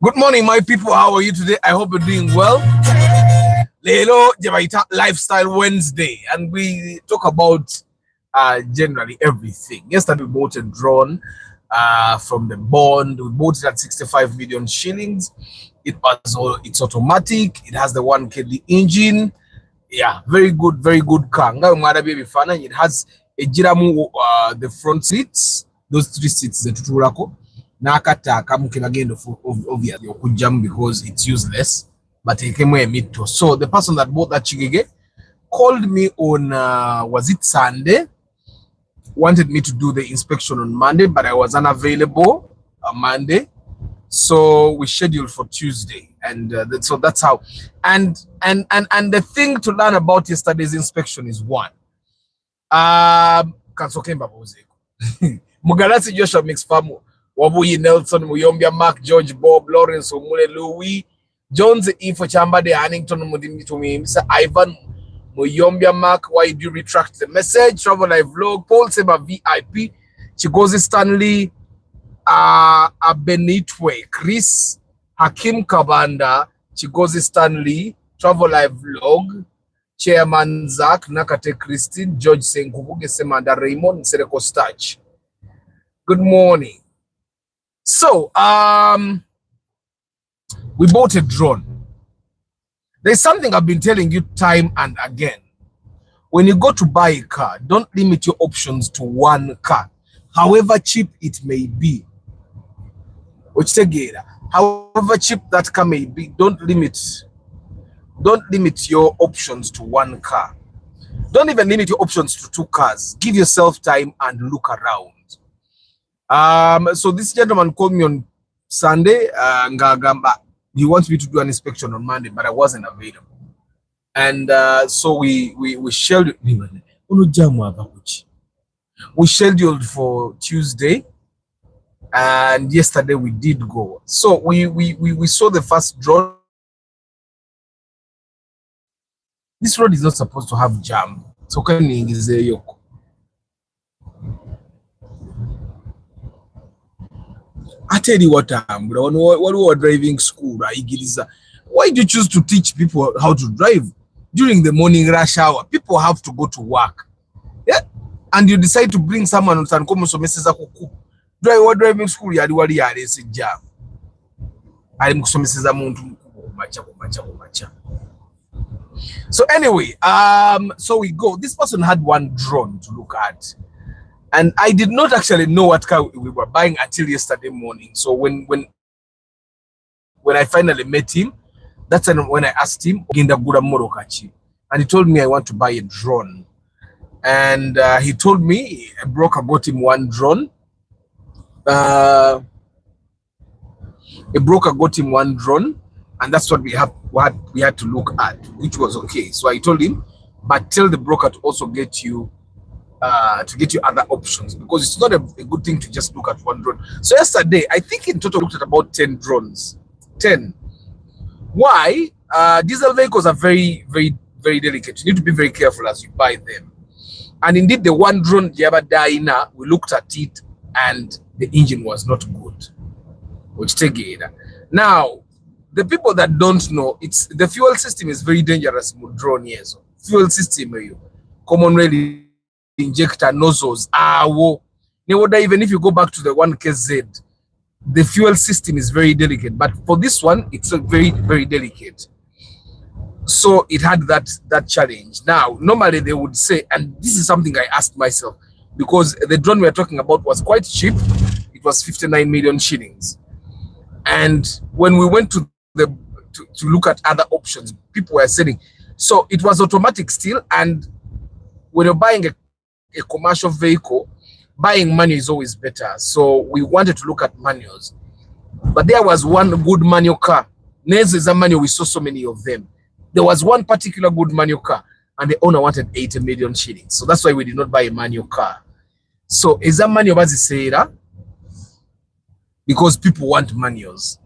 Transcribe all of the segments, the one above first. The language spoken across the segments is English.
Good morning, my people. How are you today? I hope you're doing well. Lelo Jabaita Lifestyle Wednesday, and we talk about generally everything. Yesterday we bought a drone from the bond. We bought it at 65 million shillings. It's automatic. It has the 1KD engine. Yeah, very good car. It has a jiramu the front seats, those 3 seats that tutulako. Nakataka mukagendo obviously okujjamu because it's useless, but it came with a so the person that bought that chigege called me on was it Sunday, wanted me to do the inspection on Monday, but I was unavailable on Monday, so we scheduled for Tuesday, and so that's how. And the thing to learn about yesterday's inspection is one, Kansokemba Bozeko, Mugalasi Joshua Mix Famu, Wabuyi Nelson, Muyombia Mark, George Bob, Lawrence Omule Louis, Jones Ifo Chamba de Hannington Mudimi to me, Mr. Ivan Muyombia Mark, why do you retract the message? Travel Live Vlog, Paul Seba VIP, Chigozi Stanley, Benitwe, Chris, Hakim Kabanda, Chigozi Stanley, Travel Live Vlog, Chairman Zach, Nakate Christine, George Senkubuge Semanda Raymond, Sereko Stach. Good morning. So, we bought a drone. There's something I've been telling you time and again. When you go to buy a car, don't limit your options to one car, however cheap it may be. However cheap that car may be, don't limit your options to one car. Don't even limit your options to 2 cars. Give yourself time and look around. So this gentleman called me on Sunday, he wants me to do an inspection on Monday, but I wasn't available. And so we scheduled for Tuesday, and yesterday we did go. So we saw the first drone. This road is not supposed to have jam. So can you I tell you what, when we were driving school, why do you choose to teach people how to drive during the morning rush hour? People have to go to work, yeah, and you decide to bring someone on Sankomo so message driving school yali yali jam. So anyway, so we go. This person had one drone to look at. And I did not actually know what car we were buying until yesterday morning. So when I finally met him, that's when I asked him, and he told me I want to buy a drone. And he told me a broker got him one drone. A broker got him one drone, and that's what we had to look at, which was okay. So I told him, but tell the broker to also get you other options, because it's not a good thing to just look at one drone. So yesterday, I think in total we looked at about 10 drones. 10. Why? Diesel vehicles are very delicate. You need to be very careful as you buy them. And indeed, the one drone, Diabadaina, we looked at it and the engine was not good. Which take it. Now, the people that don't know, it's the fuel system is very dangerous with drone. Yes, fuel system, common rail injector nozzles. Even if you go back to the 1KZ, the fuel system is very delicate. But for this one, it's very delicate. So it had that challenge. Now, normally they would say, and this is something I asked myself, because the drone we are talking about was quite cheap. It was 59 million shillings. And when we went to look at other options, people were saying, so it was automatic still. And when you're buying a commercial vehicle, buying manual is always better. So we wanted to look at manuals. But there was one good manual car. Nez is a manual, we saw so many of them. There was one particular good manual car, and the owner wanted 80 million shillings. So that's why we did not buy a manual car. So is that manual bazisera? Because people want manuals.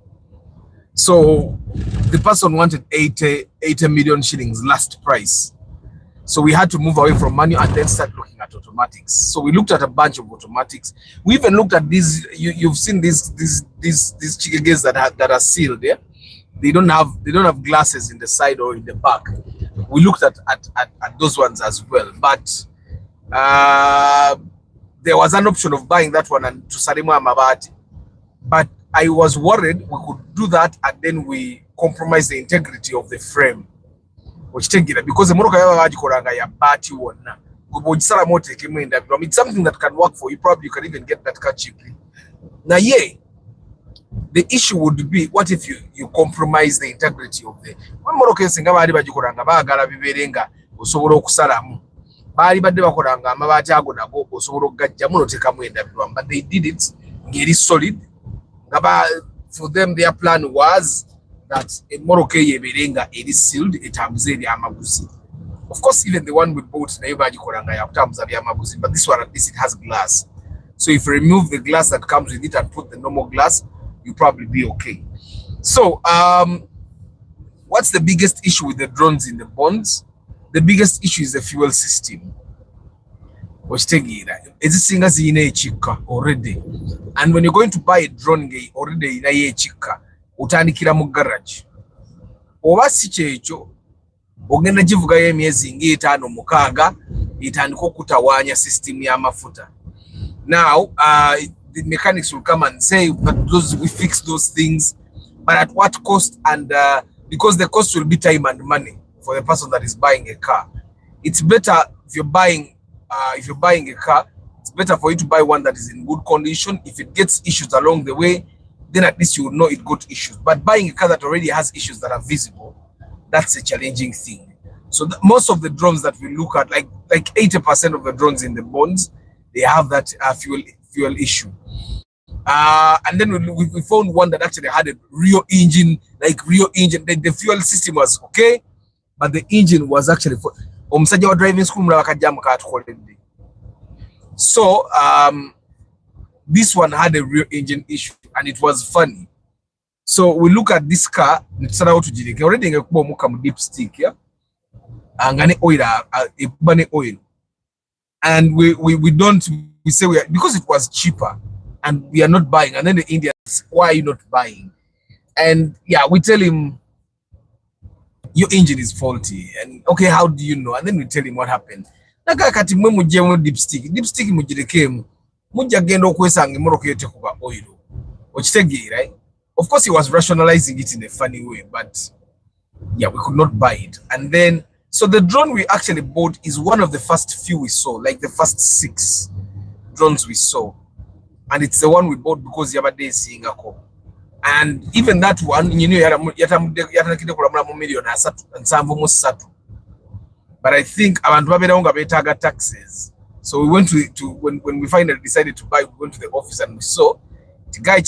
So the person wanted 80 million shillings last price. So we had to move away from manual and then start looking at automatics. So we looked at a bunch of automatics. We even looked at these. You've seen these chigeges that are sealed. Yeah, they don't have glasses in the side or in the back. We looked at those ones as well. But There was an option of buying that one and to Salimu Amabati. But I was worried we could do that and then we compromise the integrity of the frame. Which take it because the Moroka Yajikoranga ya bati one. It's something that can work for you. Probably you can even get that car cheaply. Now, yeah, the issue would be what if you compromise the integrity of the when Moroka Singa Bajikoranga Bagala Viverenga or Soro Kusalamu. Bali badde bakolanga amabati ago nago osobola okugajjamu notekamu endabirwamu, but they did it ngeri solid. For them their plan was that Moroka yeberenga eri sealed etambuze eri amaguzi. Of course even the one we bought nayo bagikolanga ya kutambuza bya amaguzi, but this one at least it has glass, so if you remove the glass that comes with it and put the normal glass, you'll probably be okay. So what's the biggest issue with the drones in the bonds? The biggest issue is the fuel system. Already. And when you're going to buy a drone, already in a chika, utanikira mu garage. Oba si checho, ogenda jivuga ye myezi ng'etaano mukaaga, itandika okutawanya system ya mafuta. Now, the mechanics will come and say, but we fix those things, but at what cost? And because the cost will be time and money for the person that is buying a car. It's better if you're buying a car, it's better for you to buy one that is in good condition. If it gets issues along the way, then at least you will know it got issues. But buying a car that already has issues that are visible, that's a challenging thing. So most of the drones that we look at, like 80% of the drones in the bonds, they have that fuel issue. And then we found one that actually had a real engine. The fuel system was okay, but the engine was actually for driving school. So this one had a real engine issue and it was funny. So we look at this car, it's already dipstick, yeah, and oil, and we say because it was cheaper and we are not buying, and then the Indians, why are you not buying? And yeah, we tell him your engine is faulty, and okay, how do you know? And then we tell him what happened. Dipstick mujireke mujja genda okwesanga Moroka yote kuba oil. Right? Of course he was rationalizing it in a funny way, but yeah, we could not buy it. And then so the drone we actually bought is one of the first few we saw, like the first 6 drones we saw, and it's the one we bought because yabade singako. And even that one, you know, but I think taxes. So we went to when we finally decided to buy, we went to the office and we saw the guy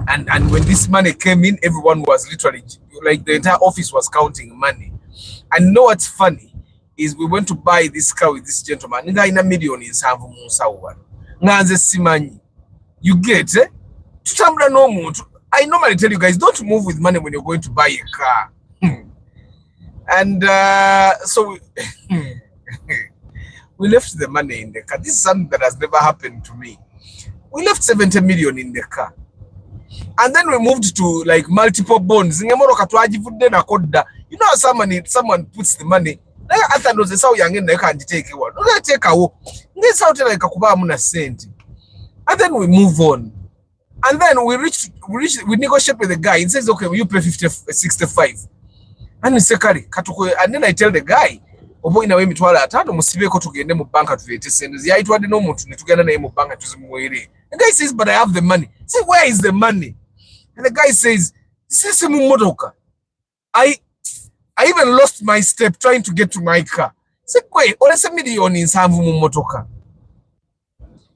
and when this money came in, everyone was literally like the entire office was counting money. And you know what's funny is we went to buy this car with this gentleman. You get it? I normally tell you guys, don't move with money when you're going to buy a car. And so we left the money in the car. This is something that has never happened to me. We left 70 million in the car. And then we moved to like multiple bonds. You know, someone puts the money. I thought was how young and they can't take one. Take a this out like a cent. And then we move on. And then we negotiate with the guy. He says, okay, will you pay 65? And we say, and then I tell the guy, Obo ina we mitwala atano musibeko tugende mu banka tulete sente yaitwade no muntu netugenda naye mu banka tuzimuwere. The guy says, but I have the money. Say, where is the money? And the guy says, sisi mu motoka. I even lost my step trying to get to my car. Say, wait, olese milioni nsanvu mu motoka.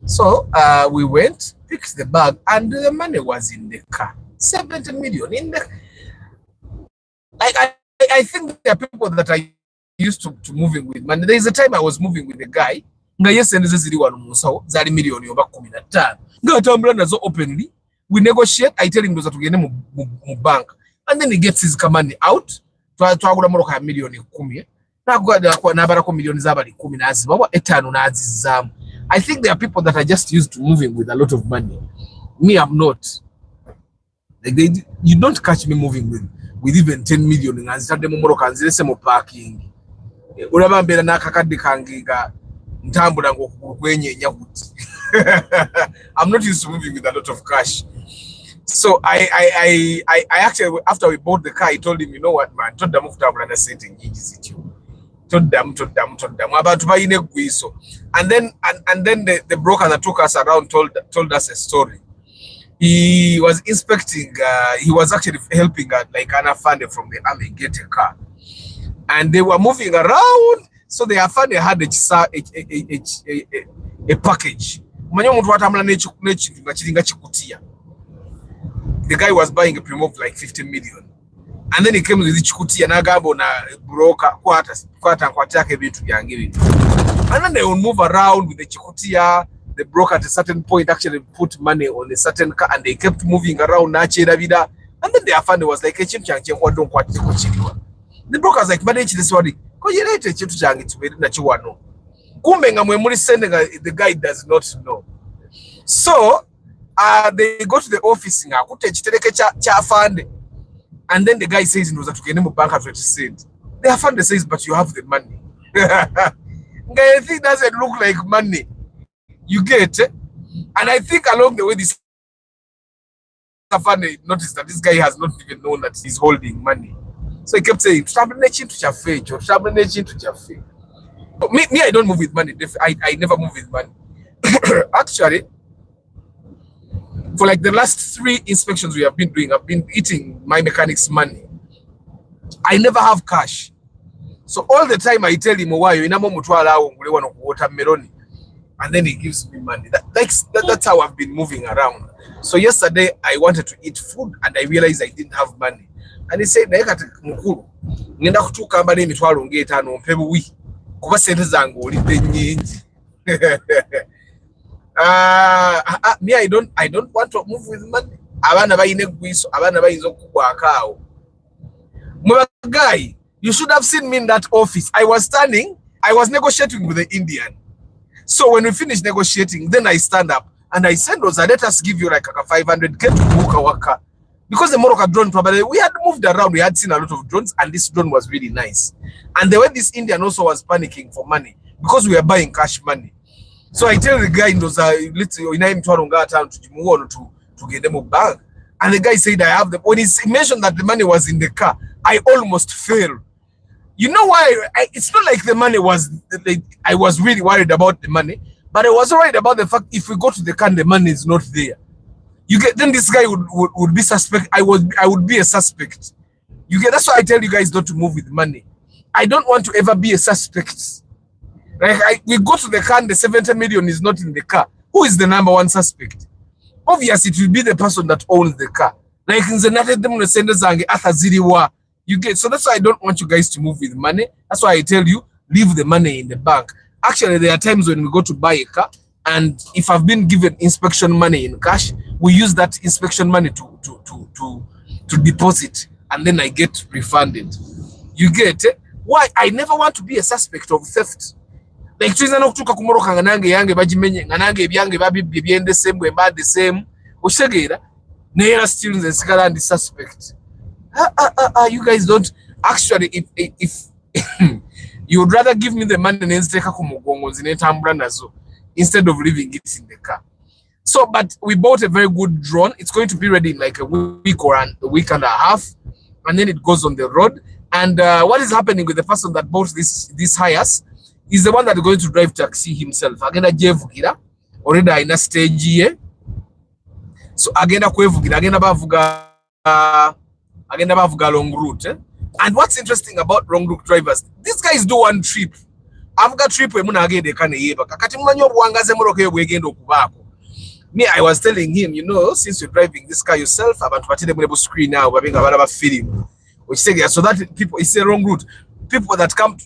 So we went, picked the bag, and the money was in the car. 70 million in the. I think there are people that are used to moving with money. There is a time I was moving with a guy. Openly. We negotiate. I tell him those to bank, and then he gets his money out. I think there are people that are just used to moving with a lot of money. Me, I'm not. Like you don't catch me moving with even 10 million and start them parking. Urabambera n'akakadde kangiga ntambula ng'okugulu kwenyenya kuti. I'm not used to moving with a lot of cash. So I actually, after we bought the car, I told him, you know what, man, told them kutambula na sente nyingi zityo. Told them abantu bayine gwiso. And then the broker that took us around told us a story. He was inspecting, he was actually helping like an afande from the army get a car. And they were moving around, so the afande had a package. The guy was buying a Primo of like 50 million. And then he came with the chikutia nagabo na broker and then they will move around with the chikutia. The broker at a certain point actually put money on a certain car, and they kept moving around. And then the afande was like, the broker was like, manage this one. The guy does not know. So they go to the office, and then the guy says, "No, that we can bank after said." The afande says, "But you have the money." Guy, it doesn't look like money. You get it? And I think along the way, this afande noticed that this guy has not even known that he's holding money. So he kept saying, me, I don't move with money. I never move with money. Actually, for like the last 3 inspections we have been doing, I've been eating my mechanic's money. I never have cash. So all the time I tell him, watermelon, and then he gives me money. That's how I've been moving around. So yesterday I wanted to eat food and I realized I didn't have money. And he said, me, I don't want to move with money. Guy, you should have seen me in that office. I was negotiating with the Indian. So when we finished negotiating, then I stand up and I said, Rosa, let us give you like a 500K to book our car. Because the Morocco drone, probably we had moved around, we had seen a lot of drones, and this drone was really nice. And the way this Indian also was panicking for money because we were buying cash money. So I tell the guy, to get them a bag. And the guy said, I have them. When he mentioned that the money was in the car, I almost fell. You know why? It's not like the money was, I was really worried about the money, but I was worried about the fact if we go to the car, the money is not there. You get, then this guy would be suspect. I would be a suspect. You get, that's why I tell you guys not to move with money. I don't want to ever be a suspect. Like we go to the car and the 70 million is not in the car. Who is the number 1 suspect? Obviously, it will be the person that owns the car. Like in the you get, so that's why I don't want you guys to move with money. That's why I tell you, leave the money in the bank. Actually, there are times when we go to buy a car, and if I've been given inspection money in cash, we use that inspection money to deposit, and then I get refunded. You get it? Why? I never want to be a suspect of theft. Like tuiza no kutuka kumoroka nganange yange bajimenye nganange ebyange babibye byende same we bad the same oshegera naira still the sigara and the suspect. You guys don't actually, if you would rather give me the money instead of leaving it in the car. So, but we bought a very good drone. It's going to be ready in like a week or a week and a half, and then it goes on the road. And what is happening with the person that bought this hires is the one that is going to drive taxi himself. Agenda jevugira already in a stage here. So agenda kwevugira agenda bavuga long route. And what's interesting about long route drivers, these guys do one trip. I've got trip where munagende kane yeba. Kakati mmanyo buwangaze moroke bwegendo okubako. Me, I was telling him, you know, since you're driving this car yourself, abantu batide mulebo screen now, babinga balaba film. Which say so that people, it's a wrong route. People that come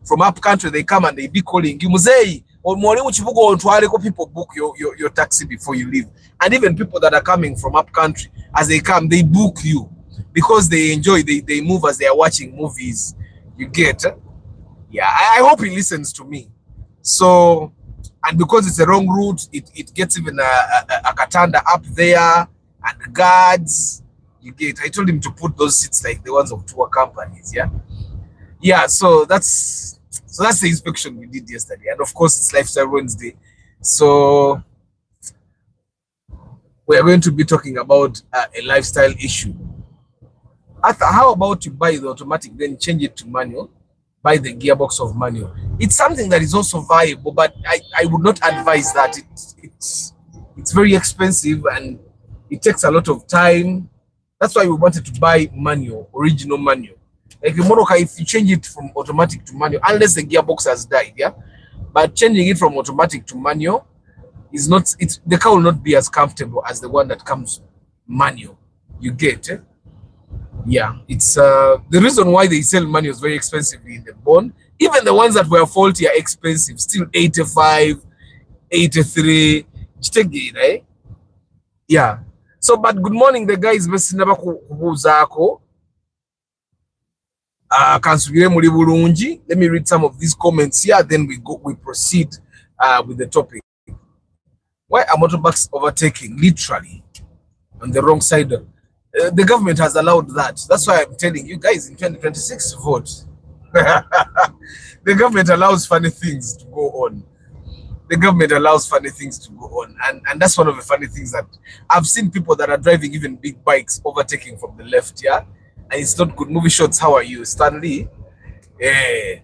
from up country, they come and they be calling you muzei or more people book your taxi before you leave. And even people that are coming from up country, as they come, they book you because they enjoy, they move as they are watching movies. You get? Yeah, I hope he listens to me. So, and because it's a wrong route, it gets even a katanda up there and guards. You get? I told him to put those seats like the ones of tour companies. Yeah. Yeah, so that's the inspection we did yesterday, and of course it's Lifestyle Wednesday, so we are going to be talking about a lifestyle issue. Arthur, how about you buy the automatic, then change it to manual, buy the gearbox of manual? It's something that is also viable, but I would not advise that. It's very expensive and it takes a lot of time. That's why we wanted to buy manual, original manual. Like in Morocco, if you change it from automatic to manual, unless the gearbox has died, yeah. But changing it from automatic to manual is not. The car will not be as comfortable as the one that comes manual. You get, eh? Yeah. It's the reason why they sell manuals very expensively in the bond. Even the ones that were faulty are expensive. Still 85, 83. Right? Yeah. So, but good morning, the guys. Let me read some of these comments here, then we proceed with the topic. Why are motorbikes overtaking literally on the wrong side? The government has allowed that. That's why I'm telling you guys, in 2026 vote. The government allows funny things to go on. The government allows funny things to go on, and that's one of the funny things that I've seen people that are driving even big bikes overtaking from the left, yeah, and it's not good. Movie shots. How are you, Stanley? Eh,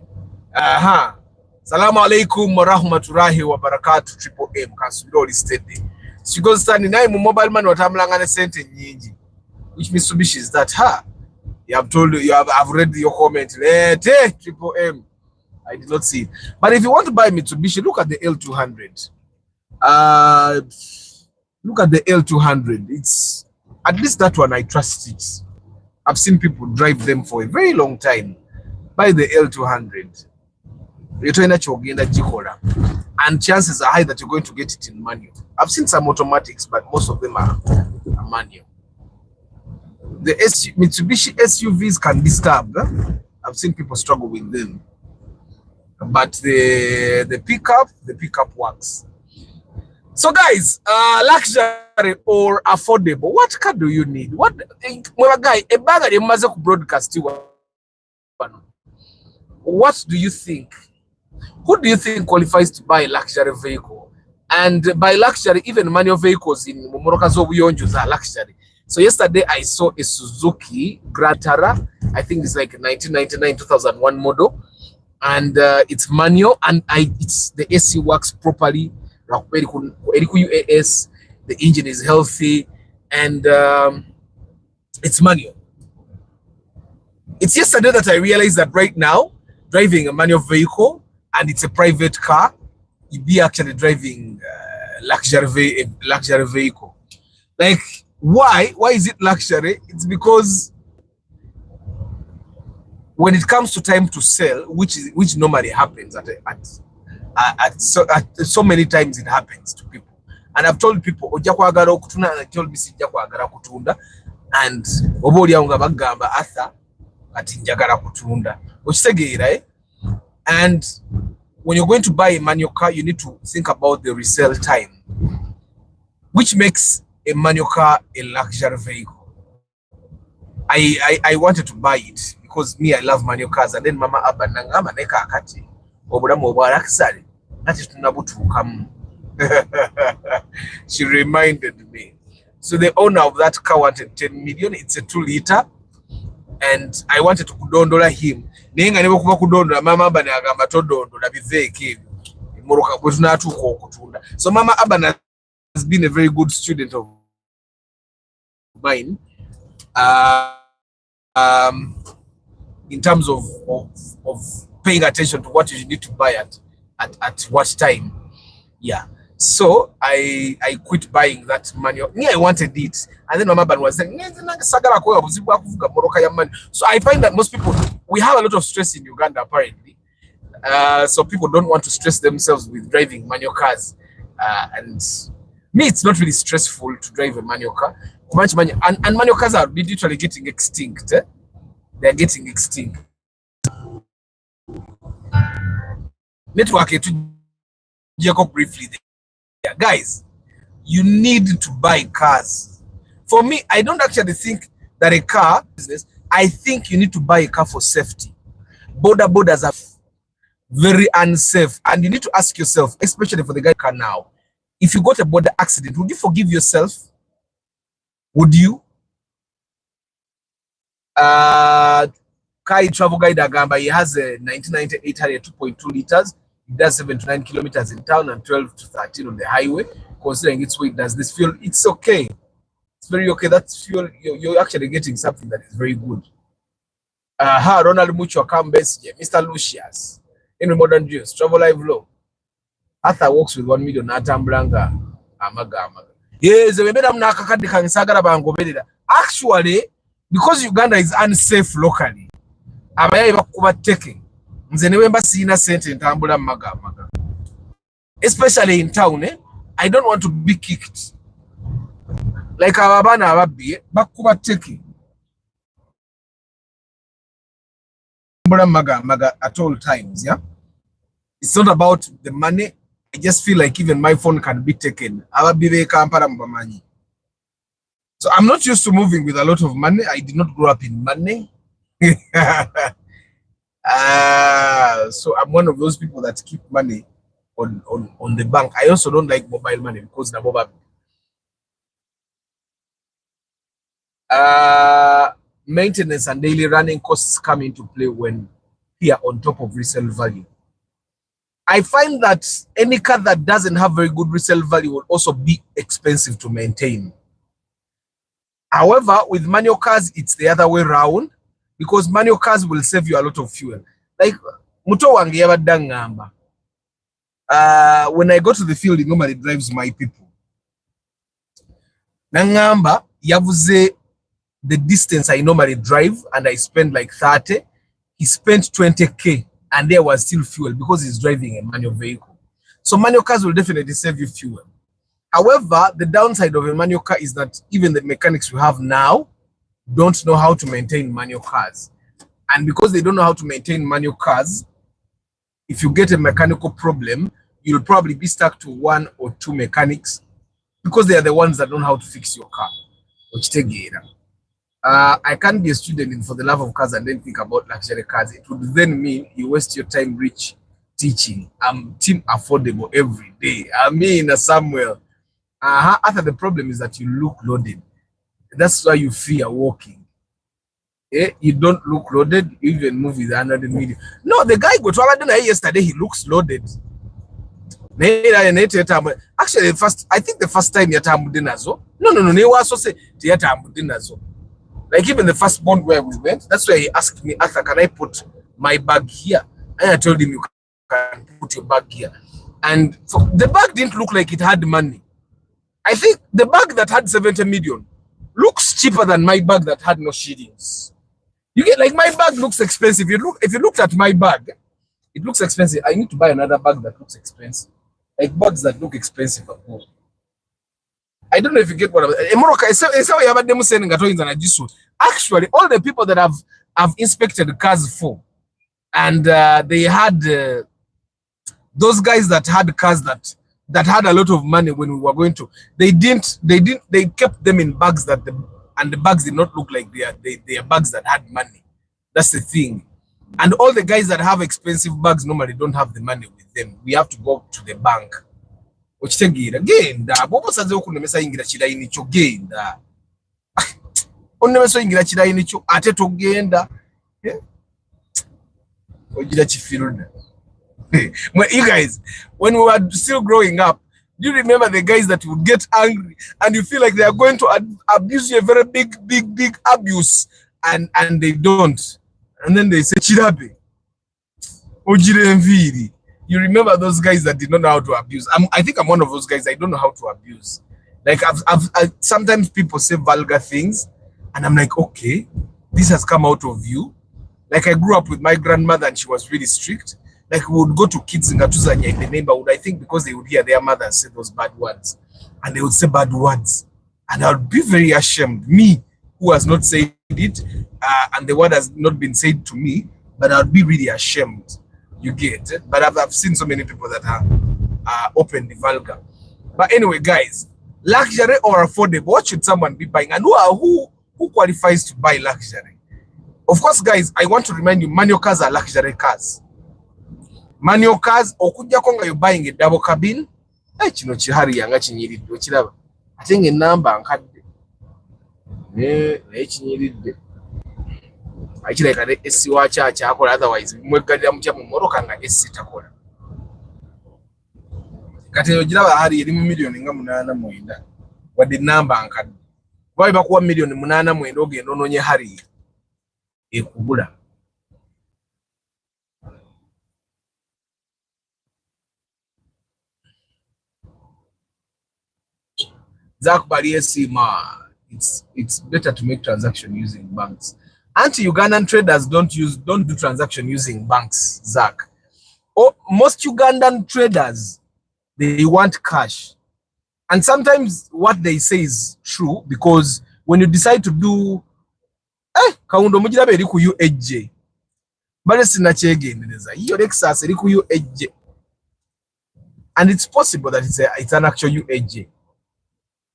Salamu alaikum wa rahmatullahi wa barakatuh. Triple M kasudoli steady. So you go standing now, mobile man watamlangane sente nyingi. Which Mitsubishi is that? You have told you I've read your comment. Triple M. I did not see it. But if you want to buy Mitsubishi, look at the L200. Look at the L200. It's at least that one I trust it. I've seen people drive them for a very long time. Buy the L200. And chances are high that you're going to get it in manual. I've seen some automatics, but most of them are manual. The Mitsubishi SUVs can be stabbed. I've seen people struggle with them. But the pickup works. So guys, luxury or affordable, what car do you need? What guy a bag of broadcast? What do you think? Who do you think qualifies to buy a luxury vehicle? And by luxury, even manual vehicles in Morocco are luxury. So yesterday I saw a Suzuki Gratara. I think it's like a 1999 2001 model. And it's manual, and the AC works properly. UAS, the engine is healthy, and it's manual. It's yesterday that I realized that right now, driving a manual vehicle and it's a private car, you'd be actually driving a luxury vehicle. Like, why? Why is it luxury? It's because when it comes to time to sell, which normally happens at so many times it happens to people, and I've told people ojja kwagala okutunda, and I told me sijja kwagala kutunda, and oboli nga bagamba Arthur ati njagala kutunda okitegeera, eh? And when you're going to buy a manual car, you need to think about the resale time, which makes a manual car a luxury vehicle. I wanted to buy it because me, I love manual cars, and then Mama Abba nangama neka akati obulamu obwalaksale ati tunabutukamu. She reminded me. So the owner of that car wanted 10 million. It's a 2-liter, and I wanted to kudondola him. Nenga nebo kuba kudondola Mama Abba nagamba todondola biveeke Moroka bwetunatuuka okutunda. So Mama Abba has been a very good student of mine. In terms of paying attention to what you need to buy at what time. Yeah. So I quit buying that manual. Me, I wanted it. And then my mother was saying, so I find that most people, we have a lot of stress in Uganda apparently. So people don't want to stress themselves with driving manual cars. And me, it's not really stressful to drive a manual car. And manual cars are literally getting extinct. They're getting extinct. Network to Jacob briefly there. Guys, you need to buy cars. For me, I don't actually think that a car business, I think you need to buy a car for safety. Borders are very unsafe, and you need to ask yourself, especially for the guy car now, if you got a border accident, would you forgive yourself? Would you? Kai travel guide Agamba, he has a 1998 Harrier 2.2 liters. It does 7 to 9 kilometers in town and 12 to 13 on the highway. Considering its weight, does this fuel? It's okay. It's very okay. That's fuel. You're actually getting something that is very good. Ronald Mucho Kambes, Mr. Lucius, in modern Jews, travel live low. Arthur works with 1 million Atambranga. Amaga. Yes, actually, because Uganda is unsafe locally, especially in town, I don't want to be kicked. Like our bana bakuba taking maga at all times. Yeah, it's not about the money. I just feel like even my phone can be taken. So I'm not used to moving with a lot of money. I did not grow up in money. So I'm one of those people that keep money on the bank. I also don't like mobile money because the mobile maintenance and daily running costs come into play when here on top of resale value. I find that any car that doesn't have very good resale value will also be expensive to maintain. However, with manual cars, it's the other way around, because manual cars will save you a lot of fuel. Like, muto wange yabadda ngamba. When I go to the field, it normally drives my people. Nangamba, yavuze the distance I normally drive, and I spend like 30. He spent 20K, and there was still fuel because he's driving a manual vehicle. So manual cars will definitely save you fuel. However, the downside of a manual car is that even the mechanics we have now don't know how to maintain manual cars. And because they don't know how to maintain manual cars, if you get a mechanical problem, you'll probably be stuck to 1 or 2 mechanics because they are the ones that don't know how to fix your car. I can't be a student in for the love of cars and then think about luxury cars. It would then mean you waste your time rich teaching. I'm team affordable every day. I mean, Samuel. After the problem is that you look loaded. That's why you fear walking. You don't look loaded, you even move with 100 million. No, the guy got to yesterday, he looks loaded. Actually, I think the first time no. Like even the first bond where we went, that's where he asked me, Arthur, can I put my bag here? And I told him, you can put your bag here. And the bag didn't look like it had money. I think the bag that had 70 million looks cheaper than my bag that had no shillings. You get, like, my bag looks expensive. If you looked at my bag, it looks expensive. I need to buy another bag that looks expensive. Like bags that look expensive at home. I don't know if you get what I'm saying. Actually, all the people that I've inspected cars for, and they had those guys that had cars that had a lot of money when we were going to, they kept them in bags and the bags did not look like they are bags that had money. That's the thing. And all the guys that have expensive bags normally don't have the money with them. We have to go to the bank. Again, bobo saze okunemesa ingira kiraini kyo genda. Onnemeso ingira kiraini kyo ate togenda. Ogira kifiruda. You guys, when we were still growing up, do you remember the guys that would get angry and you feel like they are going to abuse you, a very big abuse, and they don't, and then they say chirabe ojire mviri. You remember those guys that did not know how to abuse? I think I'm one of those guys. I don't know how to abuse. Like I've sometimes people say vulgar things, and I'm like, okay, this has come out of you. Like I grew up with my grandmother, and she was really strict. Like we would go to kids in Gatuzanya in the neighborhood, I think because they would hear their mothers say those bad words, and they would say bad words, and I would be very ashamed. Me, who has not said it, and the word has not been said to me, but I would be really ashamed. You get it? But I've seen so many people that are openly vulgar. But anyway, guys, luxury or affordable, what should someone be buying? And who qualifies to buy luxury? Of course, guys, I want to remind you, manual cars are luxury cars. Manual cars, okujja konga you're buying a double cabin. Kino kihari yanga kinyiridde okiraba. Ate ng'ennamba nkadde. Naye kinyiridde. Akireka ne esi waakyo kyakola, otherwise mweggalira mutya mu mmoloka nga esi takola. Kati ogiraba hari eri mu milioni nga 89 wadde ennamba nkadde. Bwe bakuwa milioni 89 ogenda onoonye hari ekugula. Zach Sima, it's better to make transaction using banks. Anti-Ugandan traders don't do transaction using banks, Zach. Most Ugandan traders, they want cash. And sometimes what they say is true, because when you decide to do kaundo mujirabe eri ku UHJ. Bale sinakyegendereza. Iyo Lexus eri ku UHJ. And it's possible that it's an actual UHJ.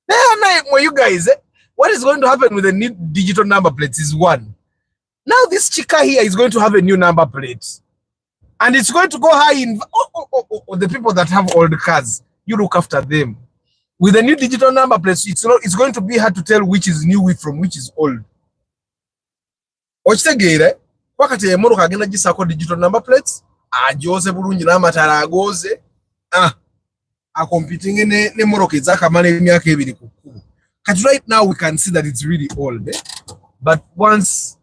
Now, you guys, what is going to happen with the new digital number plates is one. Now this chica here is going to have a new number plate. And it's going to go high in the people that have old cars. You look after them. With the new digital number plates, it's going to be hard to tell which is new from which is old. Ochitegere, wakati emmotoka agenda gisako digital number plates, ajoze bulungi n'amatala agoze, competing ne mmoloka ezakamala emyaka 2 ku kkubo. Kati right now we can see that it's really old. But once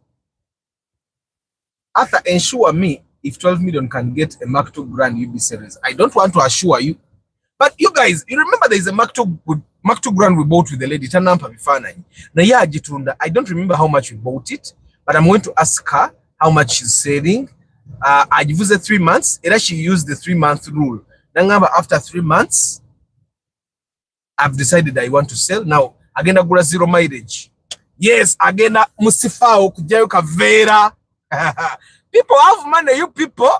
Arthur, ensure me if 12 million can get a Mark II Grand UB series. I don't want to assure you, but you guys, you remember there is a Mark II Grand we bought with the lady Tanampa Bifananyi. Na ya ajitunda. I don't remember how much we bought it, but I'm going to ask her how much she's selling. I used the 3 months. Era she used the 3-month rule. Nangamba after 3 months, I've decided I want to sell. Now, agenda gula 0 mileage. Yes, agenda musifao kujayo kavera. People have money, you people.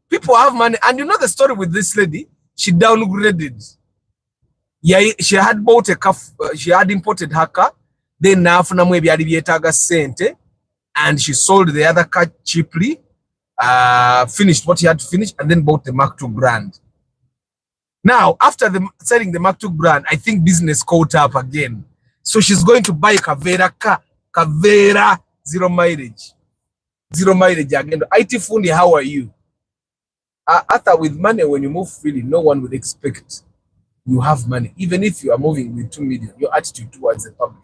People have money. And you know the story with this lady? She downgraded. Yeah, she had bought a car, she had imported her car. Then now sente, and she sold the other car cheaply, finished what she had to finish, and then bought the Mark II Grand. Now, after selling the Mark II Grand, I think business caught up again. So she's going to buy a Kavera car. Kavera, 0 mileage. 0 mileage again. IT Fundi, how are you? After with money, when you move freely, no one would expect you have money. Even if you are moving with 2 million, your attitude towards the public.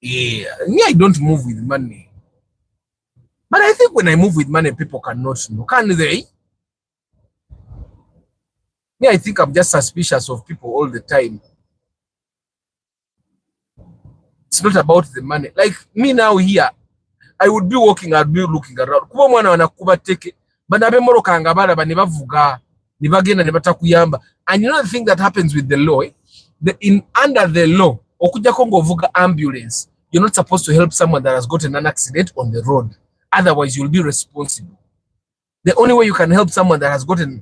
Yeah, I don't move with money. But I think when I move with money, people cannot know. Can they? Yeah, I think I'm just suspicious of people all the time. It's not about the money. Like me now here, I would be walking, I'd be looking around. Kuba mwana wanakuba teke, banabe moroka ngabala banibavuga, nibagenda nibatakuyamba. And you know the thing that happens with the law, under the law, okuja kongo vuga ambulance, you're not supposed to help someone that has gotten an accident on the road. Otherwise, you'll be responsible. The only way you can help someone that has gotten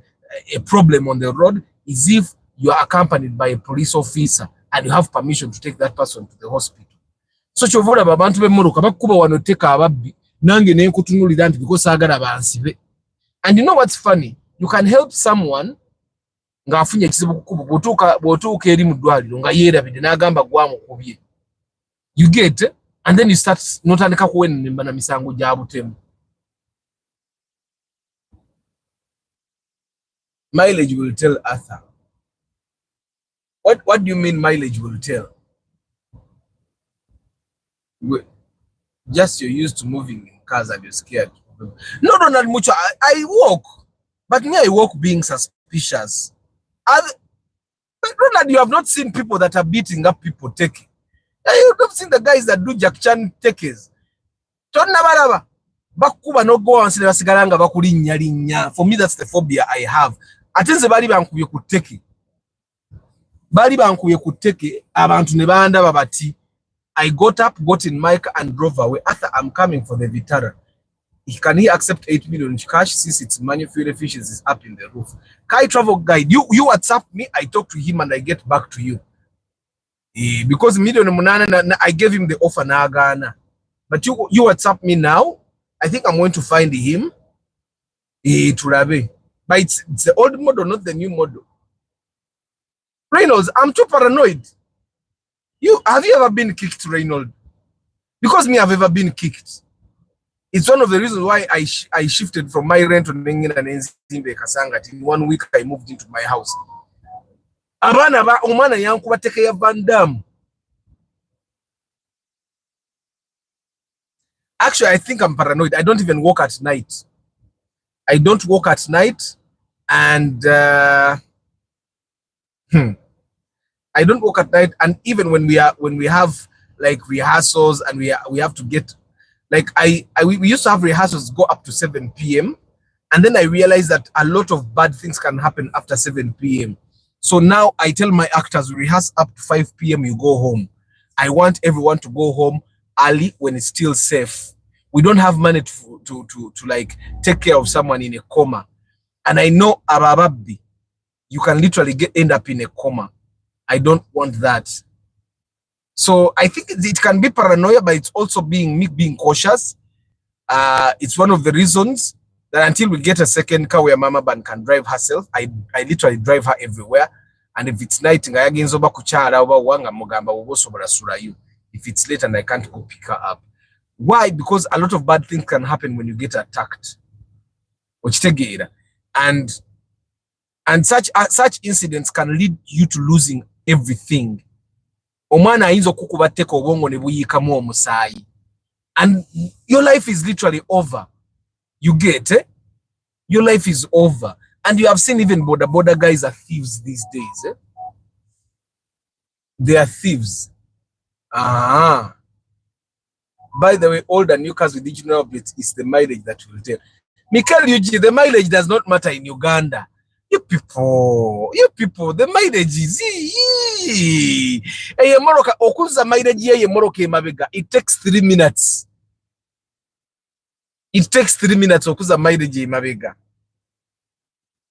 a problem on the road is if you are accompanied by a police officer and you have permission to take that person to the hospital. So chovola babantu b'emmoloka bakuba wanoteka ababbi nange ne nkutunulira nti because agala bansibe. And you know what's funny? You can help someone nga afunye ekizibu kukuba bw'otuuka eri mu ddwaliro nga yeerabidde n'agamba gwamukubye. You get, and then you start n'otandika kuwenemba na misango gya butemu. Mileage will tell Arthur. What do you mean mileage will tell? Just you're used to moving in cars and you're scared. No, not much. I walk. But me, I walk being suspicious. But Ronald, you have not seen people that are beating up people taking. You have seen the guys that do Jack Chan takers. For me, that's the phobia I have. Atenze bali bankuye kuteke. Bali bankuye kuteke abantu ne banda babati. I got up, got in my car and drove away. After I'm coming for the Vitara. Can he accept 8 million cash since its manual fuel efficiency is up in the roof? Kai Travel Guide, you WhatsApp me, I talk to him and I get back to you. Because million munana, I gave him the offer na. But you WhatsApp me now. I think I'm going to find him. To but it's the old model, not the new model. Reynolds, I'm too paranoid. Have you ever been kicked, Reynolds? Because me, I've ever been kicked. It's one of the reasons why I shifted from my rent to Ningin and Nzimbe Kasanga. In 1 week, I moved into my house. Abana ba umana yanku bateke ya bandam. Actually, I think I'm paranoid. I don't even walk at night. I don't walk at night, and I don't walk at night. And even when we have like rehearsals and we have to get like we used to have rehearsals go up to 7 p.m. and then I realized that a lot of bad things can happen after 7 p.m. So now I tell my actors, rehearse up to 5 p.m. you go home. I want everyone to go home early when it's still safe. We don't have money to like take care of someone in a coma. And I know Abababdi, you can literally end up in a coma. I don't want that. So I think it can be paranoia, but it's also being cautious. It's one of the reasons that until we get a second car where Mama Ban can drive herself, I literally drive her everywhere. And if it's night, if it's late and I can't go pick her up. Why? Because a lot of bad things can happen when you get attacked. And such incidents can lead you to losing everything. And your life is literally over. You get it? Your life is over. And you have seen even border guys are thieves these days. They are thieves. By the way, old and new cars with digital updates is the mileage that will tell. Mikel Yuji, the mileage does not matter in Uganda. You people, the mileage is it takes 3 minutes. It takes 3 minutes okuza mileage mabega.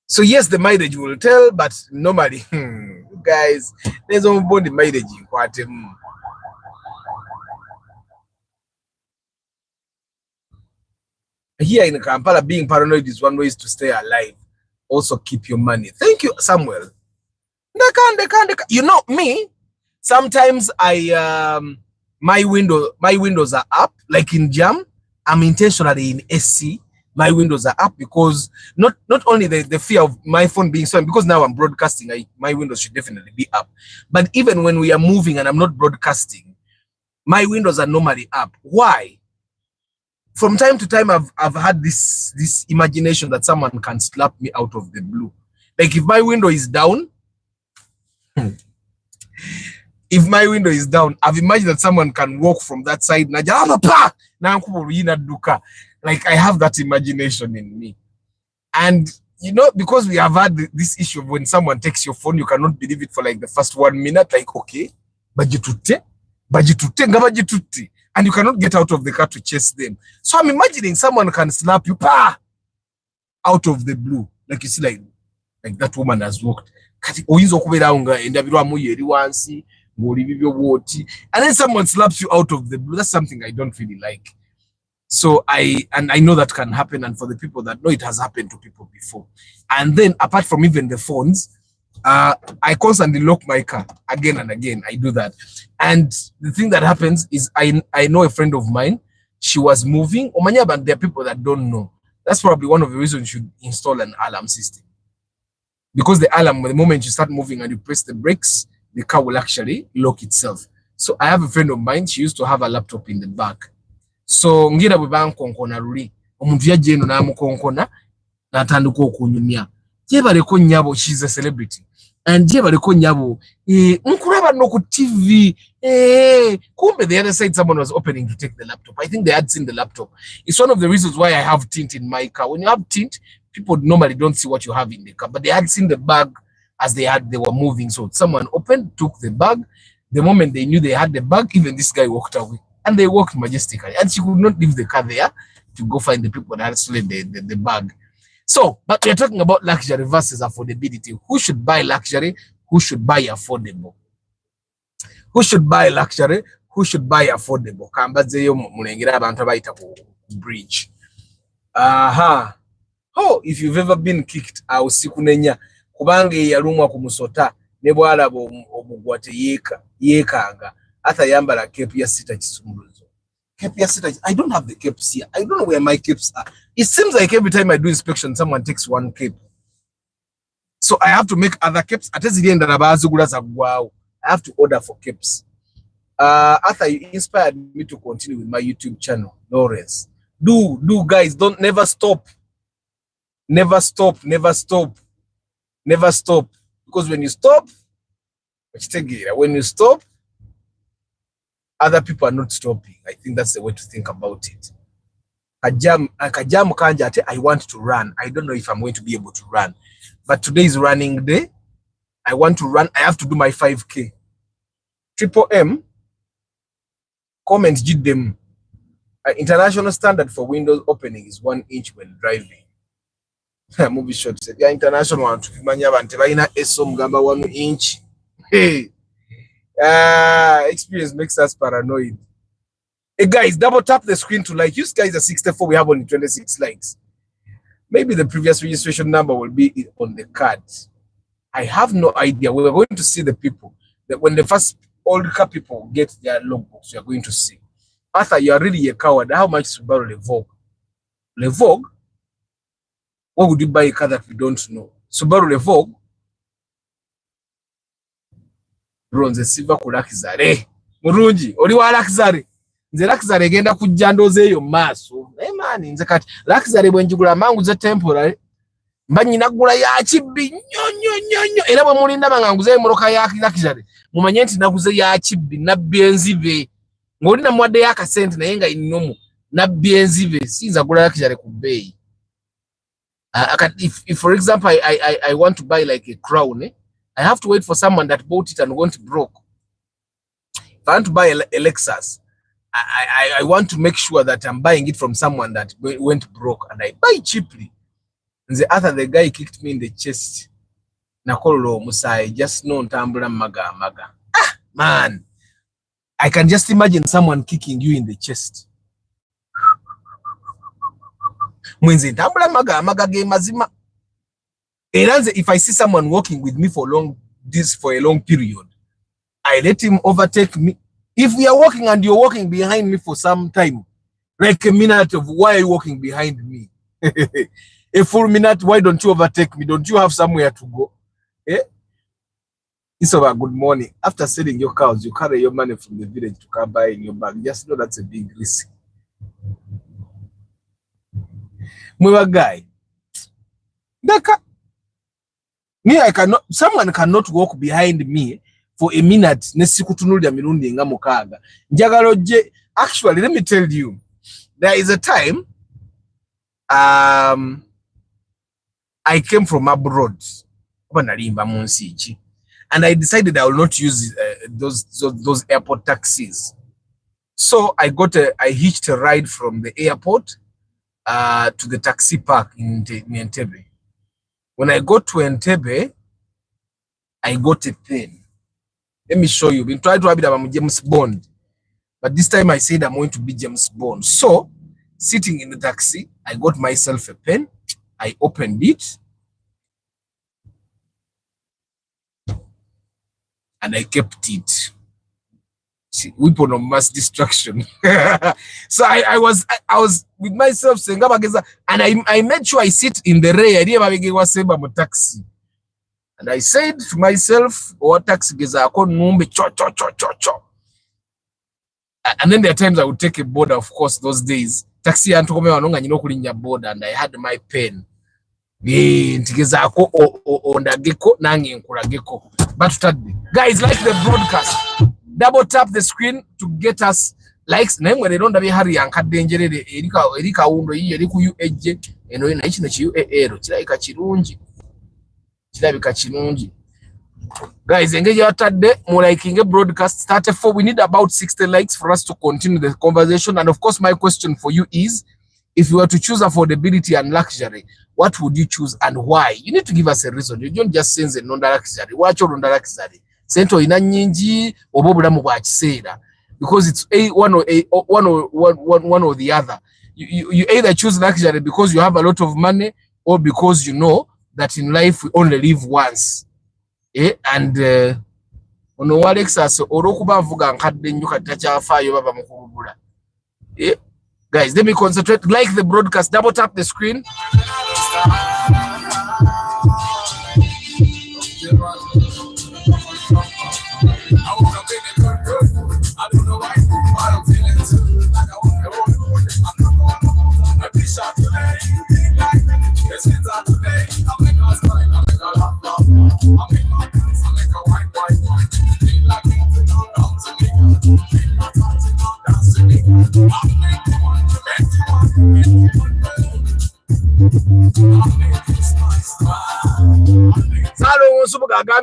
So yes, the mileage will tell, but normally, guys, there's only mileage in Kwate. Here in Kampala, being paranoid is one way to stay alive. Also keep your money. Thank you, Samuel. You know me, sometimes my windows are up, like in Jam. I'm intentionally in SC. My windows are up because not only the fear of my phone being stolen, because now I'm broadcasting, my windows should definitely be up. But even when we are moving and I'm not broadcasting, my windows are normally up. Why? From time to time, I've had this imagination that someone can slap me out of the blue. Like if my window is down, I've imagined that someone can walk from that side. Like I have that imagination in me. And you know, because we have had this issue of when someone takes your phone, you cannot believe it for like the first 1 minute. Like, okay, bajitute, and you cannot get out of the car to chase them. So I'm imagining someone can slap you out of the blue. Like you see, like that woman has walked. And then someone slaps you out of the blue. That's something I don't really like. So I know that can happen. And for the people that know, it has happened to people before. And then apart from even the phones, I constantly lock my car again and again. I do that. And the thing that happens is I know a friend of mine, she was moving. But there are people that don't know. That's probably one of the reasons you should install an alarm system. Because the alarm, the moment you start moving and you press the brakes, the car will actually lock itself. So I have a friend of mine, she used to have a laptop in the back. So ngira bwe bankonkona luli omuntu yajja eno n'amukonkona n'atandika okunyumya. Jebaleko nnyabo, she's a celebrity. And jebaleko nnyabo nkulaba no ku TV kumbe the other side someone was opening to take the laptop. I think they had seen the laptop. It's one of the reasons why I have tint in my car. When you have tint, people normally don't see what you have in the car, but they had seen the bag as they were moving. So someone opened, took the bag. The moment they knew they had the bag, even this guy walked away. And they walked majestically. And she could not leave the car there to go find the people that had stolen the bag. So, but we're talking about luxury versus affordability. Who should buy luxury? Who should buy affordable? Who should buy luxury? Who should buy affordable? Kambazeyo mulengera abantu abayita ku bridge. Aha. Oh, if you've ever been kicked, usikunenya kubanga yalumwa ku musota ne bwalabo omugwate yekanga ata yambala cape ya sita kisumuluzo. Cape ya sita, I don't have the capes here. I don't know where my capes are. It seems like every time I do inspection someone takes one cape. So I have to make other capes. I have to order for capes. After you inspired me to continue with my YouTube channel, Lawrence. Do guys, never stop. Never stop. Because when you stop, other people are not stopping. I think that's the way to think about it. I want to run. I don't know if I'm going to be able to run. But today is running day. I want to run. I have to do my 5K. Triple M. Comment did them. International standard for windows opening is 1 inch when driving. Movie shot said, yeah, international one to mugamba 1 inch. Hey. Experience makes us paranoid. Hey guys, double tap the screen to like. You guys are 64, we have only 26 likes. Maybe the previous registration number will be on the card. I have no idea. We're going to see the people. That when the first old car people get their logbooks, you're going to see. Arthur, you are really a coward. How much Subaru Levogue? Levogue? What would you buy a car that we don't know? Subaru Levogue? Bronze silver ku Lakizare. Murungi, oli wa Lakizare. Nze Lakizare genda kujja ndozeeyo maaso. Man, nze kati Lakizare bwe njigula mangu ze temporary. Mba nyina gula ya kibbi nnyo. Era bwe mulinda banganguze emmotoka ya Lakizare. Mumanye nti naguze ya kibbi nabbi enzibe. Ng'oli namwadde y'akasente naye nga innomu nabbi enzibe. Siyinza gula Lakizare ku bbeeyi. If for example I want to buy like a Crown, I have to wait for someone that bought it and went broke. If I want to buy a Lexus, I want to make sure that I'm buying it from someone that went broke, and I buy cheaply. And the guy kicked me in the chest. Nakolo Musai, just no tambula maga. Ah, man. I can just imagine someone kicking you in the chest. Mwenzi tambula maga ge mazima. If I see someone walking with me for a long period, I let him overtake me. If we are walking and you're walking behind me for some time, like a minute of why are you walking behind me? A full minute, why don't you overtake me? Don't you have somewhere to go? Eh? It's over good morning. After selling your cows, you carry your money from the village to come buy in your bag. Just know that's a big risk. Mwa guy. Me, someone cannot walk behind me for a minute. Actually, let me tell you, there is a time I came from abroad and I decided I will not use those airport taxis. So I hitched a ride from the airport to the taxi park in Entebbe. When I got to Entebbe, I got a pen. Let me show you. Been trying to have it about James Bond, but this time I said I'm going to be James Bond. So, sitting in the taxi, I got myself a pen. I opened it, and I kept it. See, weapon of mass destruction. So I was with myself saying, and I made sure I sit in the rear. Taxi. And I said to myself, "What taxi cho." And then there are times I would take a border, of course, those days. Taxi and border, and I had my pen. But guys, like the broadcast. Double tap the screen to get us likes. When they don't have a hurry and cut danger, Erika Undo, Eriku Edge, and when I you aero, Chilaka Chirunji. Guys, engage your third day, more liking a broadcast started for. We need about 60 likes for us to continue the conversation. And of course, my question for you is, if you were to choose affordability and luxury, what would you choose and why? You need to give us a reason. You don't just say non luxury. Watch your non luxury. sente ina nyingi oba obulamu bwa kiseera, because it's one or the other. You either choose luxury because you have a lot of money, or because you know that in life we only live once. And ono wa Lexus olwokuba nvuga nkadde nnyo kati takyafaayo baba mukubula. Guys, let me concentrate. Like the broadcast, double tap the screen.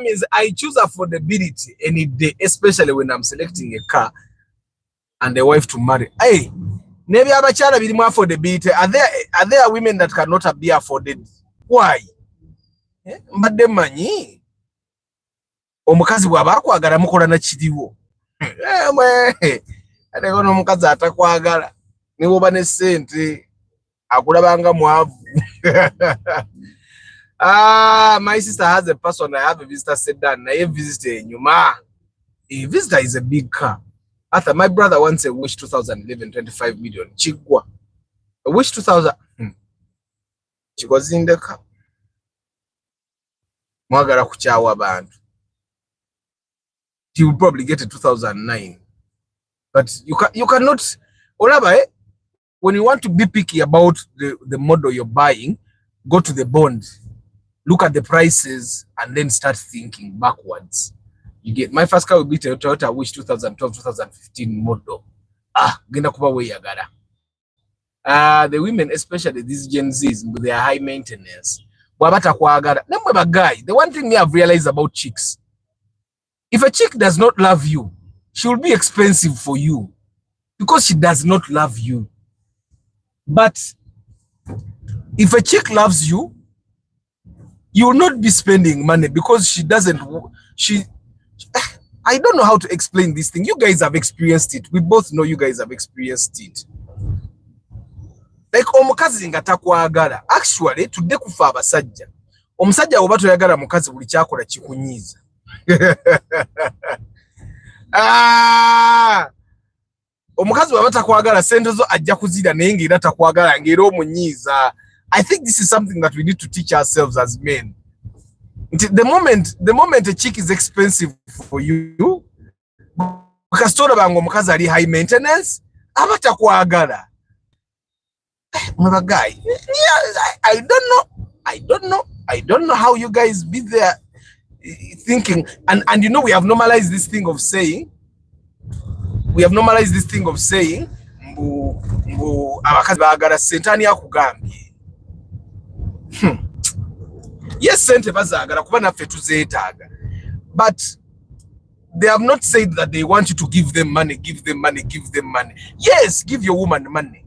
Means I choose affordability any day, especially when I'm selecting a car and a wife to marry. Hey, maybe abachala birimu affordability. Are there women that cannot be afforded? Why? Mbadde manyi omukazi bwaba akwagala mukola na kiriwo. Ate kono omukazi atakwagala ne woba ne sente akulabanga mwavu. My sister has a person. I have a visitor sedan. I have visitor nyuma. A visitor is a big car. After my brother wants a Wish 2011 25 million. Chigwa. A Wish 2000. She was in the car. Mwagala kuchawa bantu. He will probably get a 2009. But you cannot. Olaba, when you want to be picky about the model you're buying, go to the bond. Look at the prices and then start thinking backwards. You get my first car will be Toyota Wish 2012-2015 model. Genda kuba we yagala. The women, especially these Gen Zs, they are high maintenance. Wabata kwagala. Nemwe bagay. The one thing me have realized about chicks, if a chick does not love you, she will be expensive for you because she does not love you. But if a chick loves you, you will not be spending money because she doesn't. I don't know how to explain this thing. You guys have experienced it. We both know you guys have experienced it. Like omukazi nga takwagala. Actually, today kufa abasajja. Omusajja oba toyagala mukazi buli kyakola kikunyiza. Omukazi baba takwagala sente zo ajja kuzira naye ng'era takwagala ng'era omunyiza. I think this is something that we need to teach ourselves as men. The moment a chick is expensive for you, because told about omukazi ali high maintenance, abatakwagala. Mother guy, yeah, I don't know how you guys be there thinking, and you know we have normalized this thing of saying, mbu abakazi bagala sentani yakugambye. Yes, sente bazagala kuba naffe tuzeetaaga, but they have not said that they want you to give them money. Yes, give your woman money,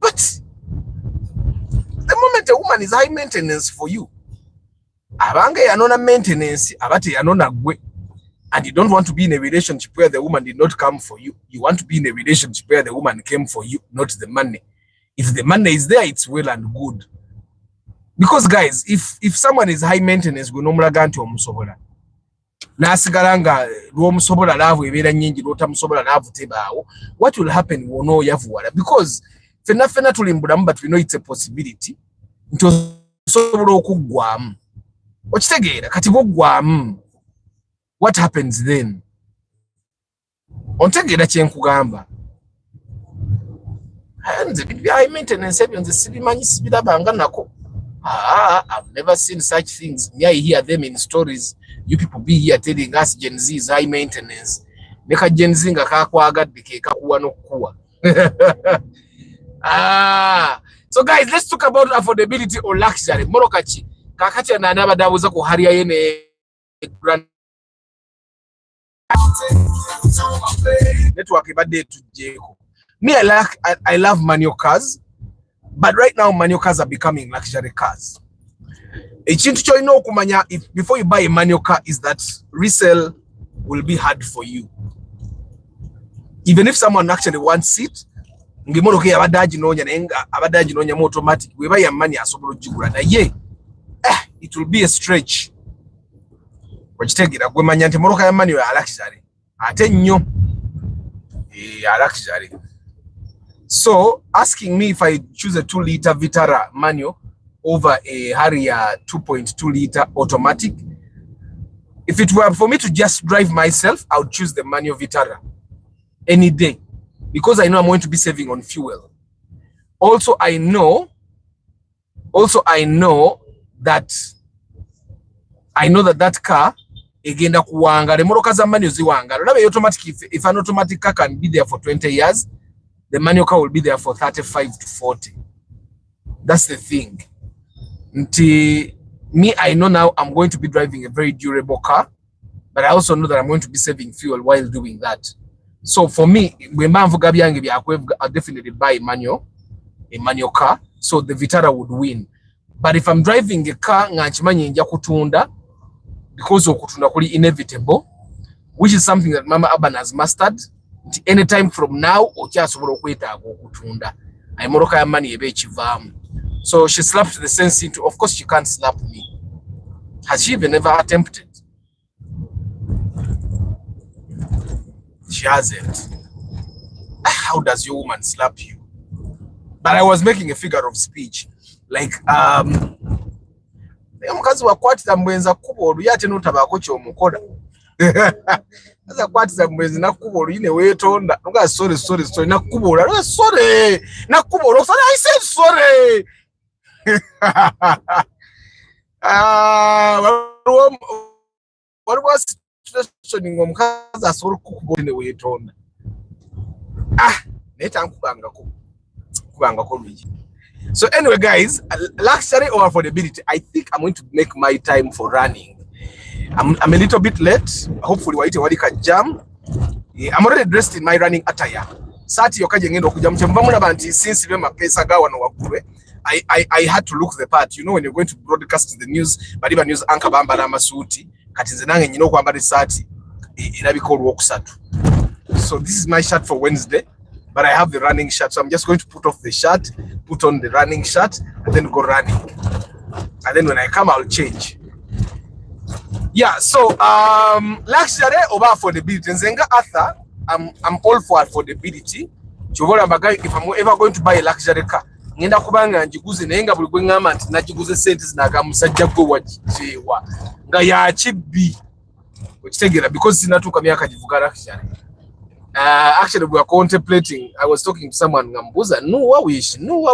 but the moment a woman is high maintenance for you, abange yanona maintenance abate yanona gwe, and you don't want to be in a relationship where the woman did not come for you. You want to be in a relationship where the woman came for you, not the money. If the money is there, it's well and good. Because guys, if someone is high maintenance, go nomulaga nti omusobola. Nasigala nga lw'omusobola laavu ebeera nnyingi lw'otamusobola laavu tebaawo. What will happen wono yavuwala? Because fena tuli mbulamu, but we know it's a possibility. Nti osobola okuggwamu. Okitegeera kati bw'oggwamu. What happens then? Ontegeera kye nkugamba. Nze bya high maintenance ebyo nze sibimanyi sibirabanga nako. I've never seen such things. Me, I hear them in stories. You people be here telling us Gen Z is high maintenance. Neka Gen Z nga kakwagadde ke kakuwa nokuwa. So guys, let's talk about affordability or luxury. Morokachi kakati na nabadabuza ku hariya yene grand network ibadde tujeko. Me, I love manual cars. But right now, manual cars are becoming luxury cars. Ekintu kyolina okumanya before you buy a manual car is that Resale will be hard for you. Even if someone actually wants it, ngimoroke abadaji nonya nenga abadaji nonya mu automatic we buy money asobola jigula na ye it will be a stretch. Wachitegera gwe manya nti moroka ya money ya luxury ate nnyo ya luxury. So asking me if I choose a 2-liter Vitara manual over a Harrier 2.2 liter automatic, if it were for me to just drive myself, I would choose the manual Vitara any day, because I know I'm going to be saving on fuel. Also, I know that that car egenda kuwanga le moroka za manual ziwanga. Remember, automatic, if an automatic car can be there for 20 years, the manual car will be there for 35 to 40. That's the thing. Me, I know now I'm going to be driving a very durable car, but I also know that I'm going to be saving fuel while doing that. So for me, I'll definitely buy a manual car, so the Vitara would win. But if I'm driving a car, because okutunda kuli inevitable, which is something that Mama Urban has mastered. Anytime from now, okyasobola okwetaaga okutunda. Aimoroka ya money ebe chivamu. So she slapped the sense into, of course she can't slap me. Has she even ever attempted? She hasn't. How does your woman slap you? But I was making a figure of speech. Like, mukazi wakwatira mwenza kubo oluyate notabako kyomukola. Aza kwatiza mwenzi nakubo oluyine wetonda. Nga sorry nakubola. Sorry nakubola. Sorry, I said sorry. What was situating omukazi asobola kukubola ne wetonda. Neta nkubanga ko lwiki. So anyway, guys, luxury or affordability, I think I'm going to make my time for running. I'm a little bit late. Hopefully, waite jam. I'm already dressed in my running attire. Sati yokaje ngendo kujam chembamuna banti since we mapesa gawa no wakure. I had to look the part. You know, when you're going to broadcast the news, but even news anchor bamba na masuti, kati nange nyino kwambara sati inabikolwa okusatu. So this is my shirt for Wednesday. But I have the running shirt, so I'm just going to put off the shirt, put on the running shirt, and then go running. And then when I come, I'll change. Yeah, so luxury over affordability. Nzenga Arthur, I'm all for affordability. If I'm ever going to buy a luxury car, ngenda kubanga njiguze nenga buli gwengama nti najiguze sente zinaga musajja gwe wajewa nga ya chibbi okitegera because sinatuka myaka givuga luxury. Actually, we are contemplating. I was talking to someone. Ngambuza, no wish, no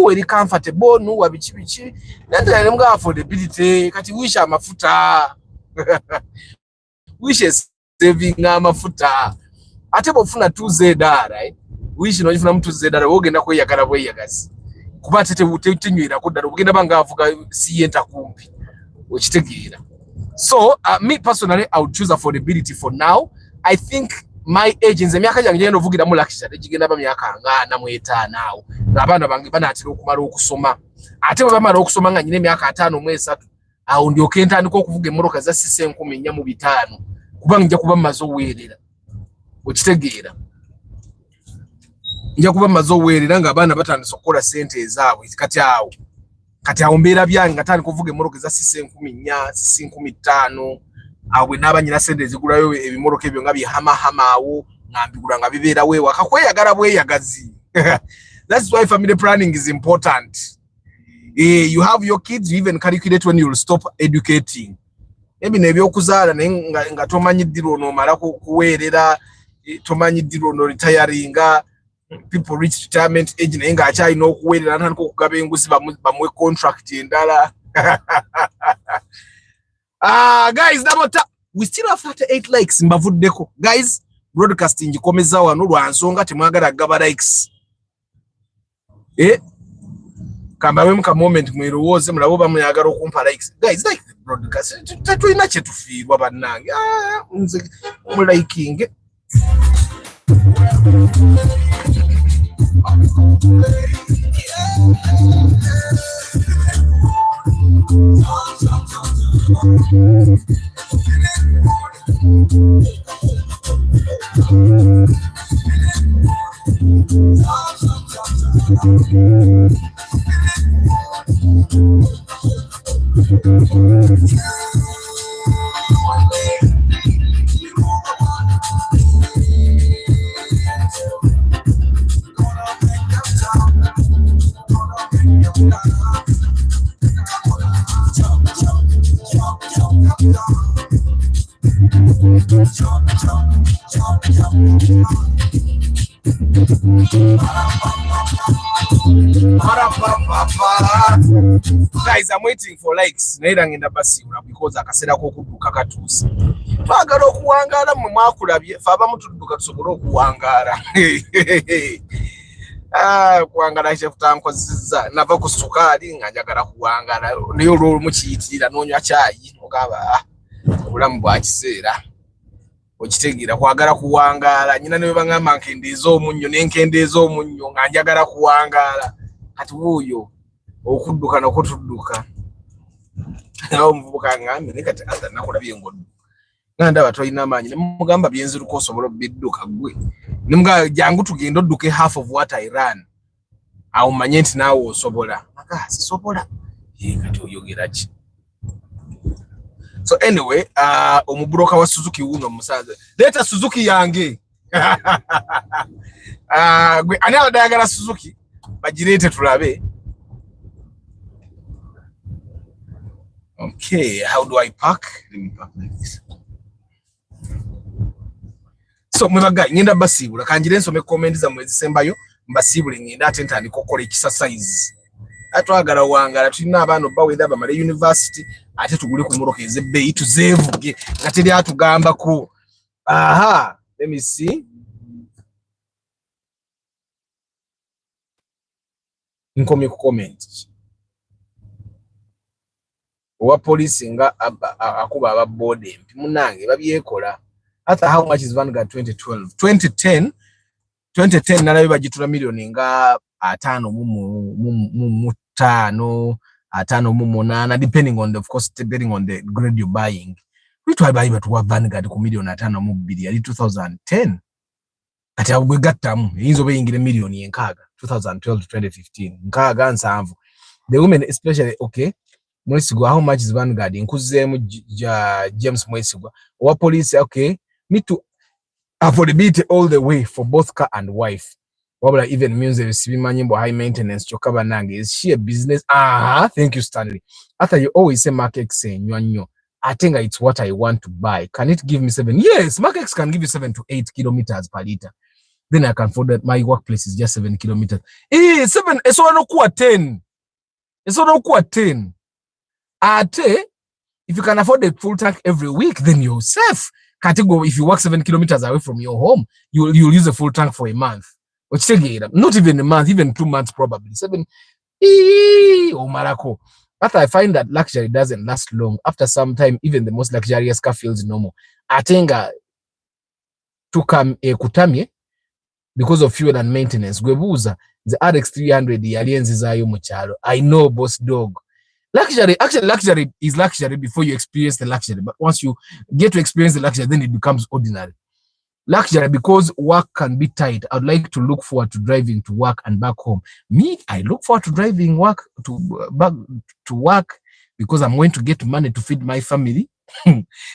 very comfortable, no bichi. Nanda nemga affordability. Kati wish amafuta. Wish is saving amafuta. Ate bofuna 2Z, right? Wish no ifuna 2Z. Wogenda ko yakala bwe yagazi. Kuba tete butenywira ko dalo bugenda banga avuga siyenta kumpi. Okitegeera. So, me personally, I would choose affordability for now. I think my age nze myaka yange ngendo vugira mu luxury gigenda ba myaka nga 45 naawo abana bange banatira okumala okusoma ate bamala okusoma nga nyine myaka 5 mu 3 awo ndio kentandika okuvuga emmotoka za 6,405 kuba nja kuba mazo werera okitegeera nja kuba mazo werera nga abana batandise okukola sente ezaabwe kati awo mbeera byange ngatandika okuvuga emmotoka za 6,400 6,500 awe nabanyina sente zigulayo ebimoroka ebyo nga bihama awo ngambigula nga bibeera wewa kakweyagala bweyagazi. That's why family planning is important. You have your kids, you even calculate when you will stop educating. Maybe nebyokuzaala nga tomanyi ddiro nomala kuweerera, tomanyi ddiro no retiringa, people reach retirement age naye nga akyalina okuweerera natandika okugaba enguzi bamwe contract endala. Guys, we still have 38 likes mbavuddeko. Guys, broadcasting gikomeza wano lwa nsonga temwagala gaba likes. Kamba muka moment mwirowoze mulabo bamuyagala okumpa likes. Guys, like the broadcast. Tatulina kye tufiirwa bannange. Nze mu liking. Guys, I'm waiting for likes. Naira ngenda basibula because akasera ko kuduka katuuse. Twagala okuwangala mu mwakulabye fa abamu tudduka tusobola okuwangala. Kuwangala chef tankozizza nava ku sukali nga njagala kuwangala. Nayo olwo mukiyitirira nonywa chai ogaba obulamu bwa kiseera. Okitegeera kwagala kuwangala nyina ne bangamba nkendeeza omunnyo nenkendeeza omunnyo nga njagala kuwangala. Kati wuuyo okudduka nokutudduka awo muvubuka ngambe nekati ata nakulabye ngondo nganda batoyina amaanyi nemugamba byenziruko osobola obidduka gwe nimuga jangu tugenda odduke half of what I ran awo manye nti naawe osobola akasi sobola kati oyogera ki. So anyway omubroka wa Suzuki wuno musaza leta Suzuki yange gwe ani adayagala Suzuki bagirete tulabe. Okay, how do I park? Let me park like this. So mwebaga ngenda basibula kanjire nsome comment za mwezi sembayo mbasibule ngenda atenta ndikokola exercise. Atwagala wangala tulina abantu bawedha bamale university ate tugule ku muroka ezebbe tuzevuge gateri atugamba ko. Aha, let me see. Nkomye ku comment. Owa police nga akuba aba bode mpi munange babyekola. Hata how much is Vanguard 2012 2010 nalabe bagitula milioni nga 5 mu 5 5 mu 8 depending on the, of course depending on the grade you're buying. Bitwa bayi batuwa Vanguard ku milioni 5 mu 2 ali 2010 ati abwe gattamu yinzo beyingire milioni 6 2012 to 2015 nkaga nsanvu. The women especially okay Mwesigwa how much is Vanguard nkuzemu James Mwesigwa wa police okay me to affordability all the way for both car and wife wabula even means receive manyimbo high maintenance chokaba nange is she a business. Thank you Stanley. After you always say Markex nyo I think it's what I want to buy. Can it give me 7? Yes, Markex can give you 7 to 8 kilometers per liter. Then I can afford that my workplace is just 7 kilometers. 7 eso anokuwa 10. Eso anokuwa 10. Ate, if you can afford a full tank every week, then you're safe. Can't go if you walk 7 kilometers away from your home, you'll use a full tank for a month. Not even a month, even 2 months probably. 7 Marako. After I find that luxury doesn't last long, after some time, even the most luxurious car feels normal. Atenga to come a kutamye because of fuel and maintenance. Gwebuza, the RX300, the aliens ayo muchalo. I know, boss dog. Luxury, actually luxury is luxury before you experience the luxury. But once you get to experience the luxury, then it becomes ordinary. Luxury because work can be tight. I'd like to look forward to driving to work and back home. Me, I look forward to driving back to work because I'm going to get money to feed my family.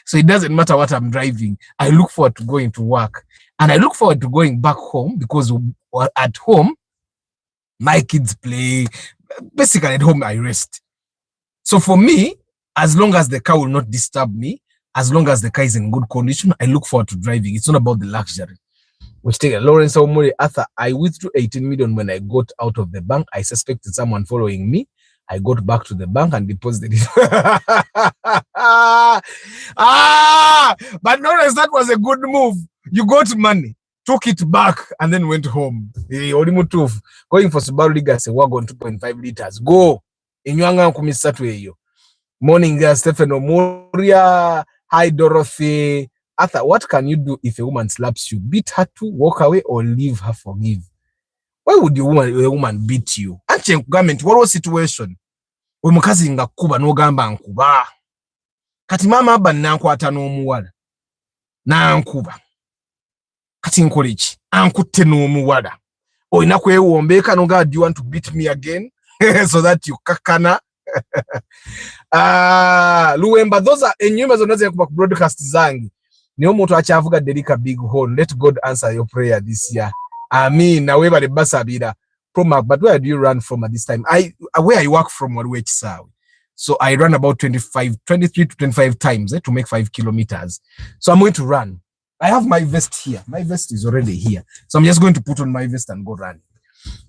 So it doesn't matter what I'm driving. I look forward to going to work. And I look forward to going back home because at home, my kids play. Basically at home, I rest. So for me, as long as the car will not disturb me, as long as the car is in good condition, I look forward to driving. It's not about the luxury. Which take Lawrence Omori, Arthur, I withdrew 18 million when I got out of the bank. I suspected someone following me. I got back to the bank and deposited it. But Lawrence, that was a good move. You got money, took it back, and then went home. Going for Subaru Legacy, wagon 2.5 liters. Go. Inywanga kumisatu eyo. Morning, Stephen Moria. Hi, Dorothy. Arthur, what can you do if a woman slaps you? Beat her to walk away or leave her forgive? Why would a woman beat you? Anche government, what was situation? We mukazi ngakuba no gamba nkuba. kati mama abba nankwata n'omuwala nankuba kati nkoleki ankutte n'omuwala oyina kwewombeeka no God, do you want to beat me again so that you kakana Luwemba, those are enyumba zonna zekuba ku broadcast zange niyo omuntu akyavuga Derika big horn. Let God answer your prayer this year. Amen. Nawe bale basabira Promac, but where do you run from at this time? Where I work from Walwech Sawe. So I run about 23 to 25 times to make 5 kilometers. So I'm going to run. I have my vest here. My vest is already here. So I'm just going to put on my vest and go run.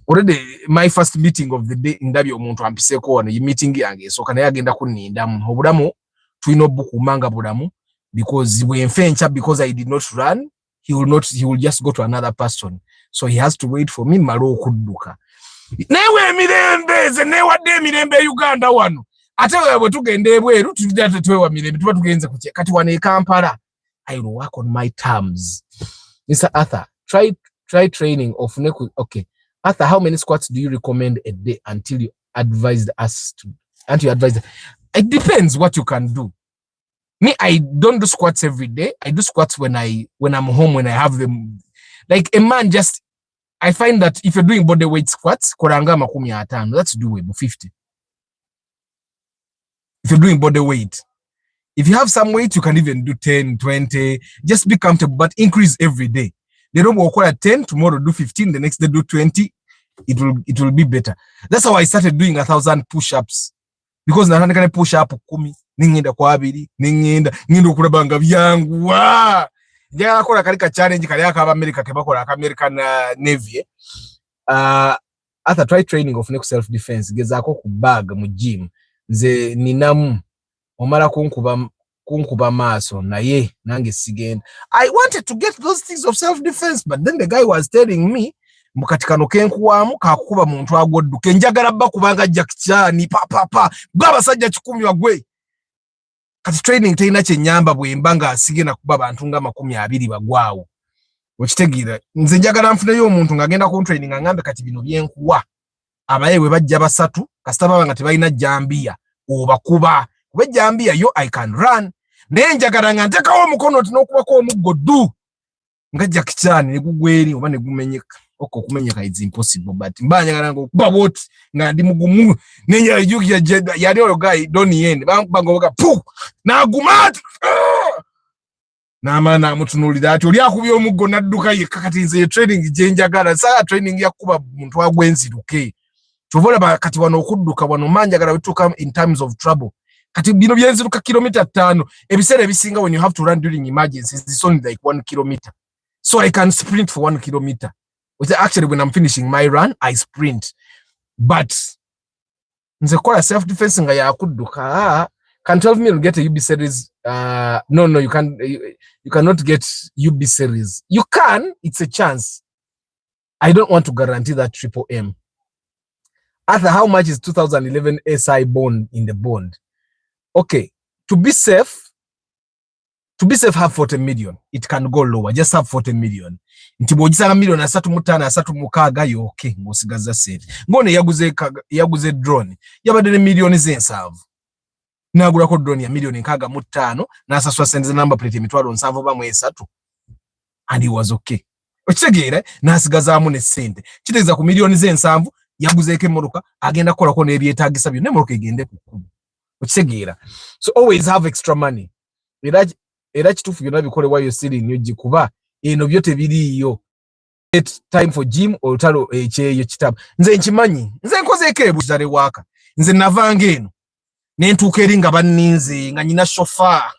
Already my first meeting of the day ndabi omuntu ampiseko wano yi meeting yange so kana yagenda kunindamu obulamu tuino buku manga bulamu because we enfencha because I did not run he will just go to another person so he has to wait for me malo okudduka newe mirembe ze newadde mirembe Uganda wano ate wewe tugende ebweru tudate twewa mirembe tuba tugenze kuche kati wane Kampala I will work on my terms. Mr. Arthur, try training of neku. Okay, Arthur, how many squats do you recommend a day until you advised us to? Until you advised, it depends what you can do. Me, I don't do squats every day. I do squats when I'm home, when I have them. Like a man, just I find that if you're doing body weight squats, koranga makumi atano, that's doable 50. If you're doing body weight. If you have some weight, you can even do 10, 20. Just be comfortable, but increase every day. They don't work at 10, tomorrow do 15, the next day do 20. It will be better. That's how I started doing 1,000 push-ups. Because na can push up kumi, ningenda kwa abiri, ngindo kurabanga byangu. Njagala kola kalika challenge kali aka America kebakola aka American Navy. After try training of next self defense, gezako ku bag mu gym. Nze ninamu omala kunkuba maso naye nange sigenda. I wanted to get those things of self defense but then the guy was telling me mukatikano kenkuwamu kakuba muntu agwodduke njagala bba kubanga Jackie pa baba sajja 10 wagwe kati training teyina kye nyamba bwembanga sigenda kuba bantu nga 20 bagwawo okitegeera nze njagala nfuneyo omuntu ngagenda ku training ngambe kati bino byenkuwa abayewe bajja basatu kasita baba nga tebalina jambia obakuba Wejambia yo I can run. Nenjagala nga ntekawo omukono tinokubako omuggo ddu. Nga Jackie Chan negugweri oba negumenyeka. Oko kumenyeka is impossible but mbanyagala ngo kuba bot nga ndi mugumu nenya yuki yali oyo guy Donnie Yen bangoboka pu na gumat na mana mutunulira ati oli akubye omuggo nadduka yekka kati nze training jenjagala saa training yakuba muntu agwenziruke. Tuvola kati wano okudduka wano manjagala wetuka in times of trouble. Kati bino byenziruka kilometer 5 ebisere ebisinga when you have to run during emergencies it's only like 1 kilometer so I can sprint for 1 kilometer which actually when I'm finishing my run I sprint but nze kola self defense nga yakudduka can 12 me get a UB series no you cannot get UB series you can it's a chance I don't want to guarantee that triple M. Arthur, how much is 2011 SI bond in the bond? Okay, to be safe, have 40 million. It can go lower. Just have 40 million. Ntibojisanga million asatu mutana asatu mukaga yo okay. Ngosigaza safe. Ngone yaguze drone. Yabadene million zensavu. Nagula ko drone ya million nkaga mutano na asaswa send the number plate emitwalo nsavu ba mwesatu. And he was okay. Okitegere nasigaza amune sente. Kiteza ku million zensavu yaguze emoruka agenda kola ko nebyetagisa byo nemoruka igende kukubu. Okitegera. So always have extra money. Era kitufu byonna bikole while you're sitting you jikuba eno byote biriyo. Get time for gym olutalo ekyeyo kitabu. Nze nkimanyi. Nze nkoze ekebu zale waka. Nze navange eno. Nentuka eringa banninze nga nyina chauffeur.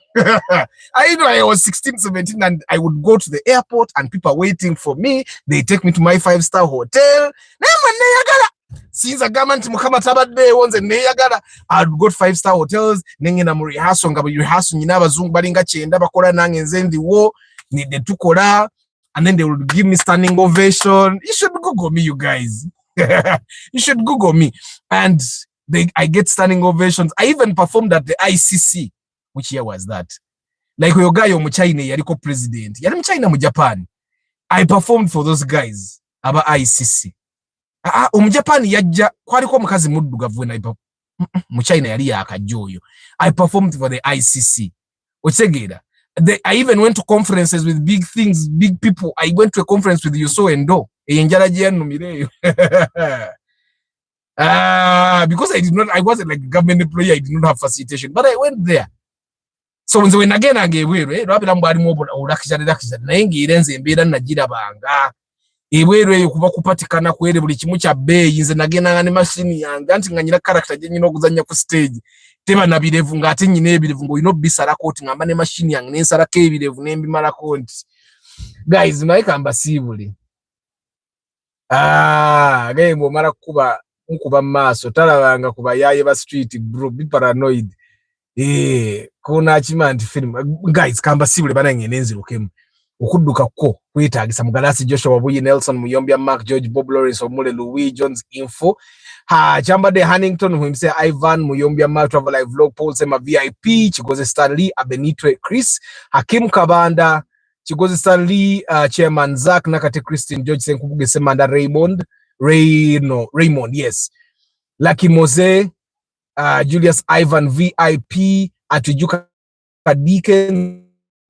I know I was 16, 17 and I would go to the airport and people are waiting for me. They take me to my 5-star hotel. Neyagala. Since a government mukama tabadde wonze neyagala I'd go to 5-star hotels nengena mu rehearsal nga rehearsal nyina abazungu balinga 9 bakola nange nze ndiwo nide tukola and then they would give me standing ovation. You should Google me, you guys. You should Google me. And I get standing ovations. I even performed at the ICC. Which year was that? Like your guy mu China yaliko president. Yali mu China mu Japan. I performed for those guys aba ICC. Mu Japan yajja kwaliko mukazi muddugavu when I mu China yali yakajjoyo. I performed for the ICC. Otegera. I even went to conferences with big things, big people. I went to a conference with Yuso Endo. Enjala Giannumireyo. Because I wasn't like a government employee, I did not have facilitation, but I went there. So when again I gave away, Rabbi Lambari Mobo or Rakisha, Nangi, Renzi, and Bedan Najida Banga. Iwewe kuba kupatikana kwere buli kimu kya bay nze nagenda ne machine yange anti nga nyina character je nyina okuzanya ku stage teba nabirevu nga ate nyina ebirevu ngo ino bisara koti ngamba ne machine yange nensara ke ebirevu nembimala konti guys naika mbasibuli game mara kuba maso talabanga kuba yaye ba street bro be paranoid kuna chimanti film guys kamba sibule bananye nenzirukemu okudduka ko kwetagisa Mugalasi Joshua Wabuyi Nelson Muyombya Mark George Bob Lawrence Omule Louis Jones info Chamba de Hannington himse Ivan Muyombya Mark Travel Live Vlog Paul Sema VIP Chigoze Stanley Abenitwe Chris Hakim Kabanda Chigoze Stanley Chairman Zach Nakate Christine George Senkubuge Semanda Raymond yes Lucky Mose Julius Ivan VIP Atujuka Deacon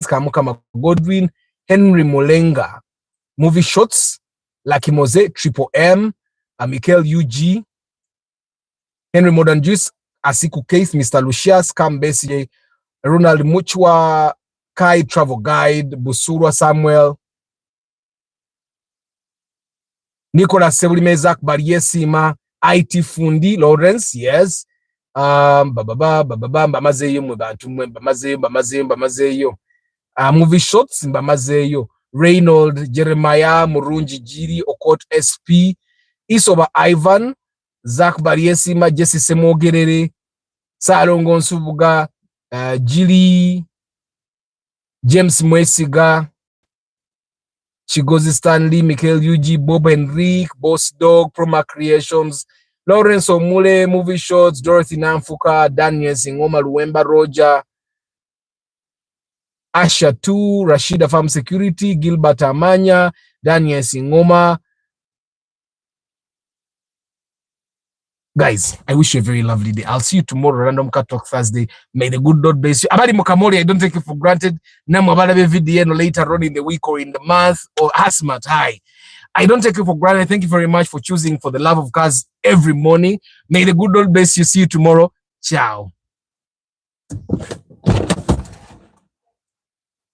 Kamuka Godwin Henry Molenga, Movie Shots, Lucky Mose, Triple M, Michael UG, Henry Modern Juice, Asiku Case, Mr. Lucius, Cam Bessie, Ronald Muchwa, Kai Travel Guide, Busurwa Samuel, Nicholas Sebulimezak, Bariesima, IT Fundi, Lawrence, yes, Bamazeyo, Movie Shots Mbamazeyo, Reynold, Jeremiah, Murunji Jiri, Okot SP, Isoba Ivan, Zach Bariesima, Jesse Semogerere, Salongo Nsubuga, Jiri, James Mwesiga, Chigozi Stanley, Michael UG, Bob Henrique, Boss Dog, Proma Creations, Lawrence Omule, Movie Shots, Dorothy Namfuka, Daniel Singoma, Luemba Roger, Asha 2, Rashida Farm Security, Gilbert Amanya, Daniel Singoma. Guys, I wish you a very lovely day. I'll see you tomorrow, Random Cat Talk Thursday. May the good Lord bless you. Abadi Mukamori, I don't take it for granted. Namu abadabe video later on in the week or in the month or Asmat. Hi. I don't take it for granted. Thank you very much for choosing For the Love of Cars every morning. May the good Lord bless you. See you tomorrow. Ciao.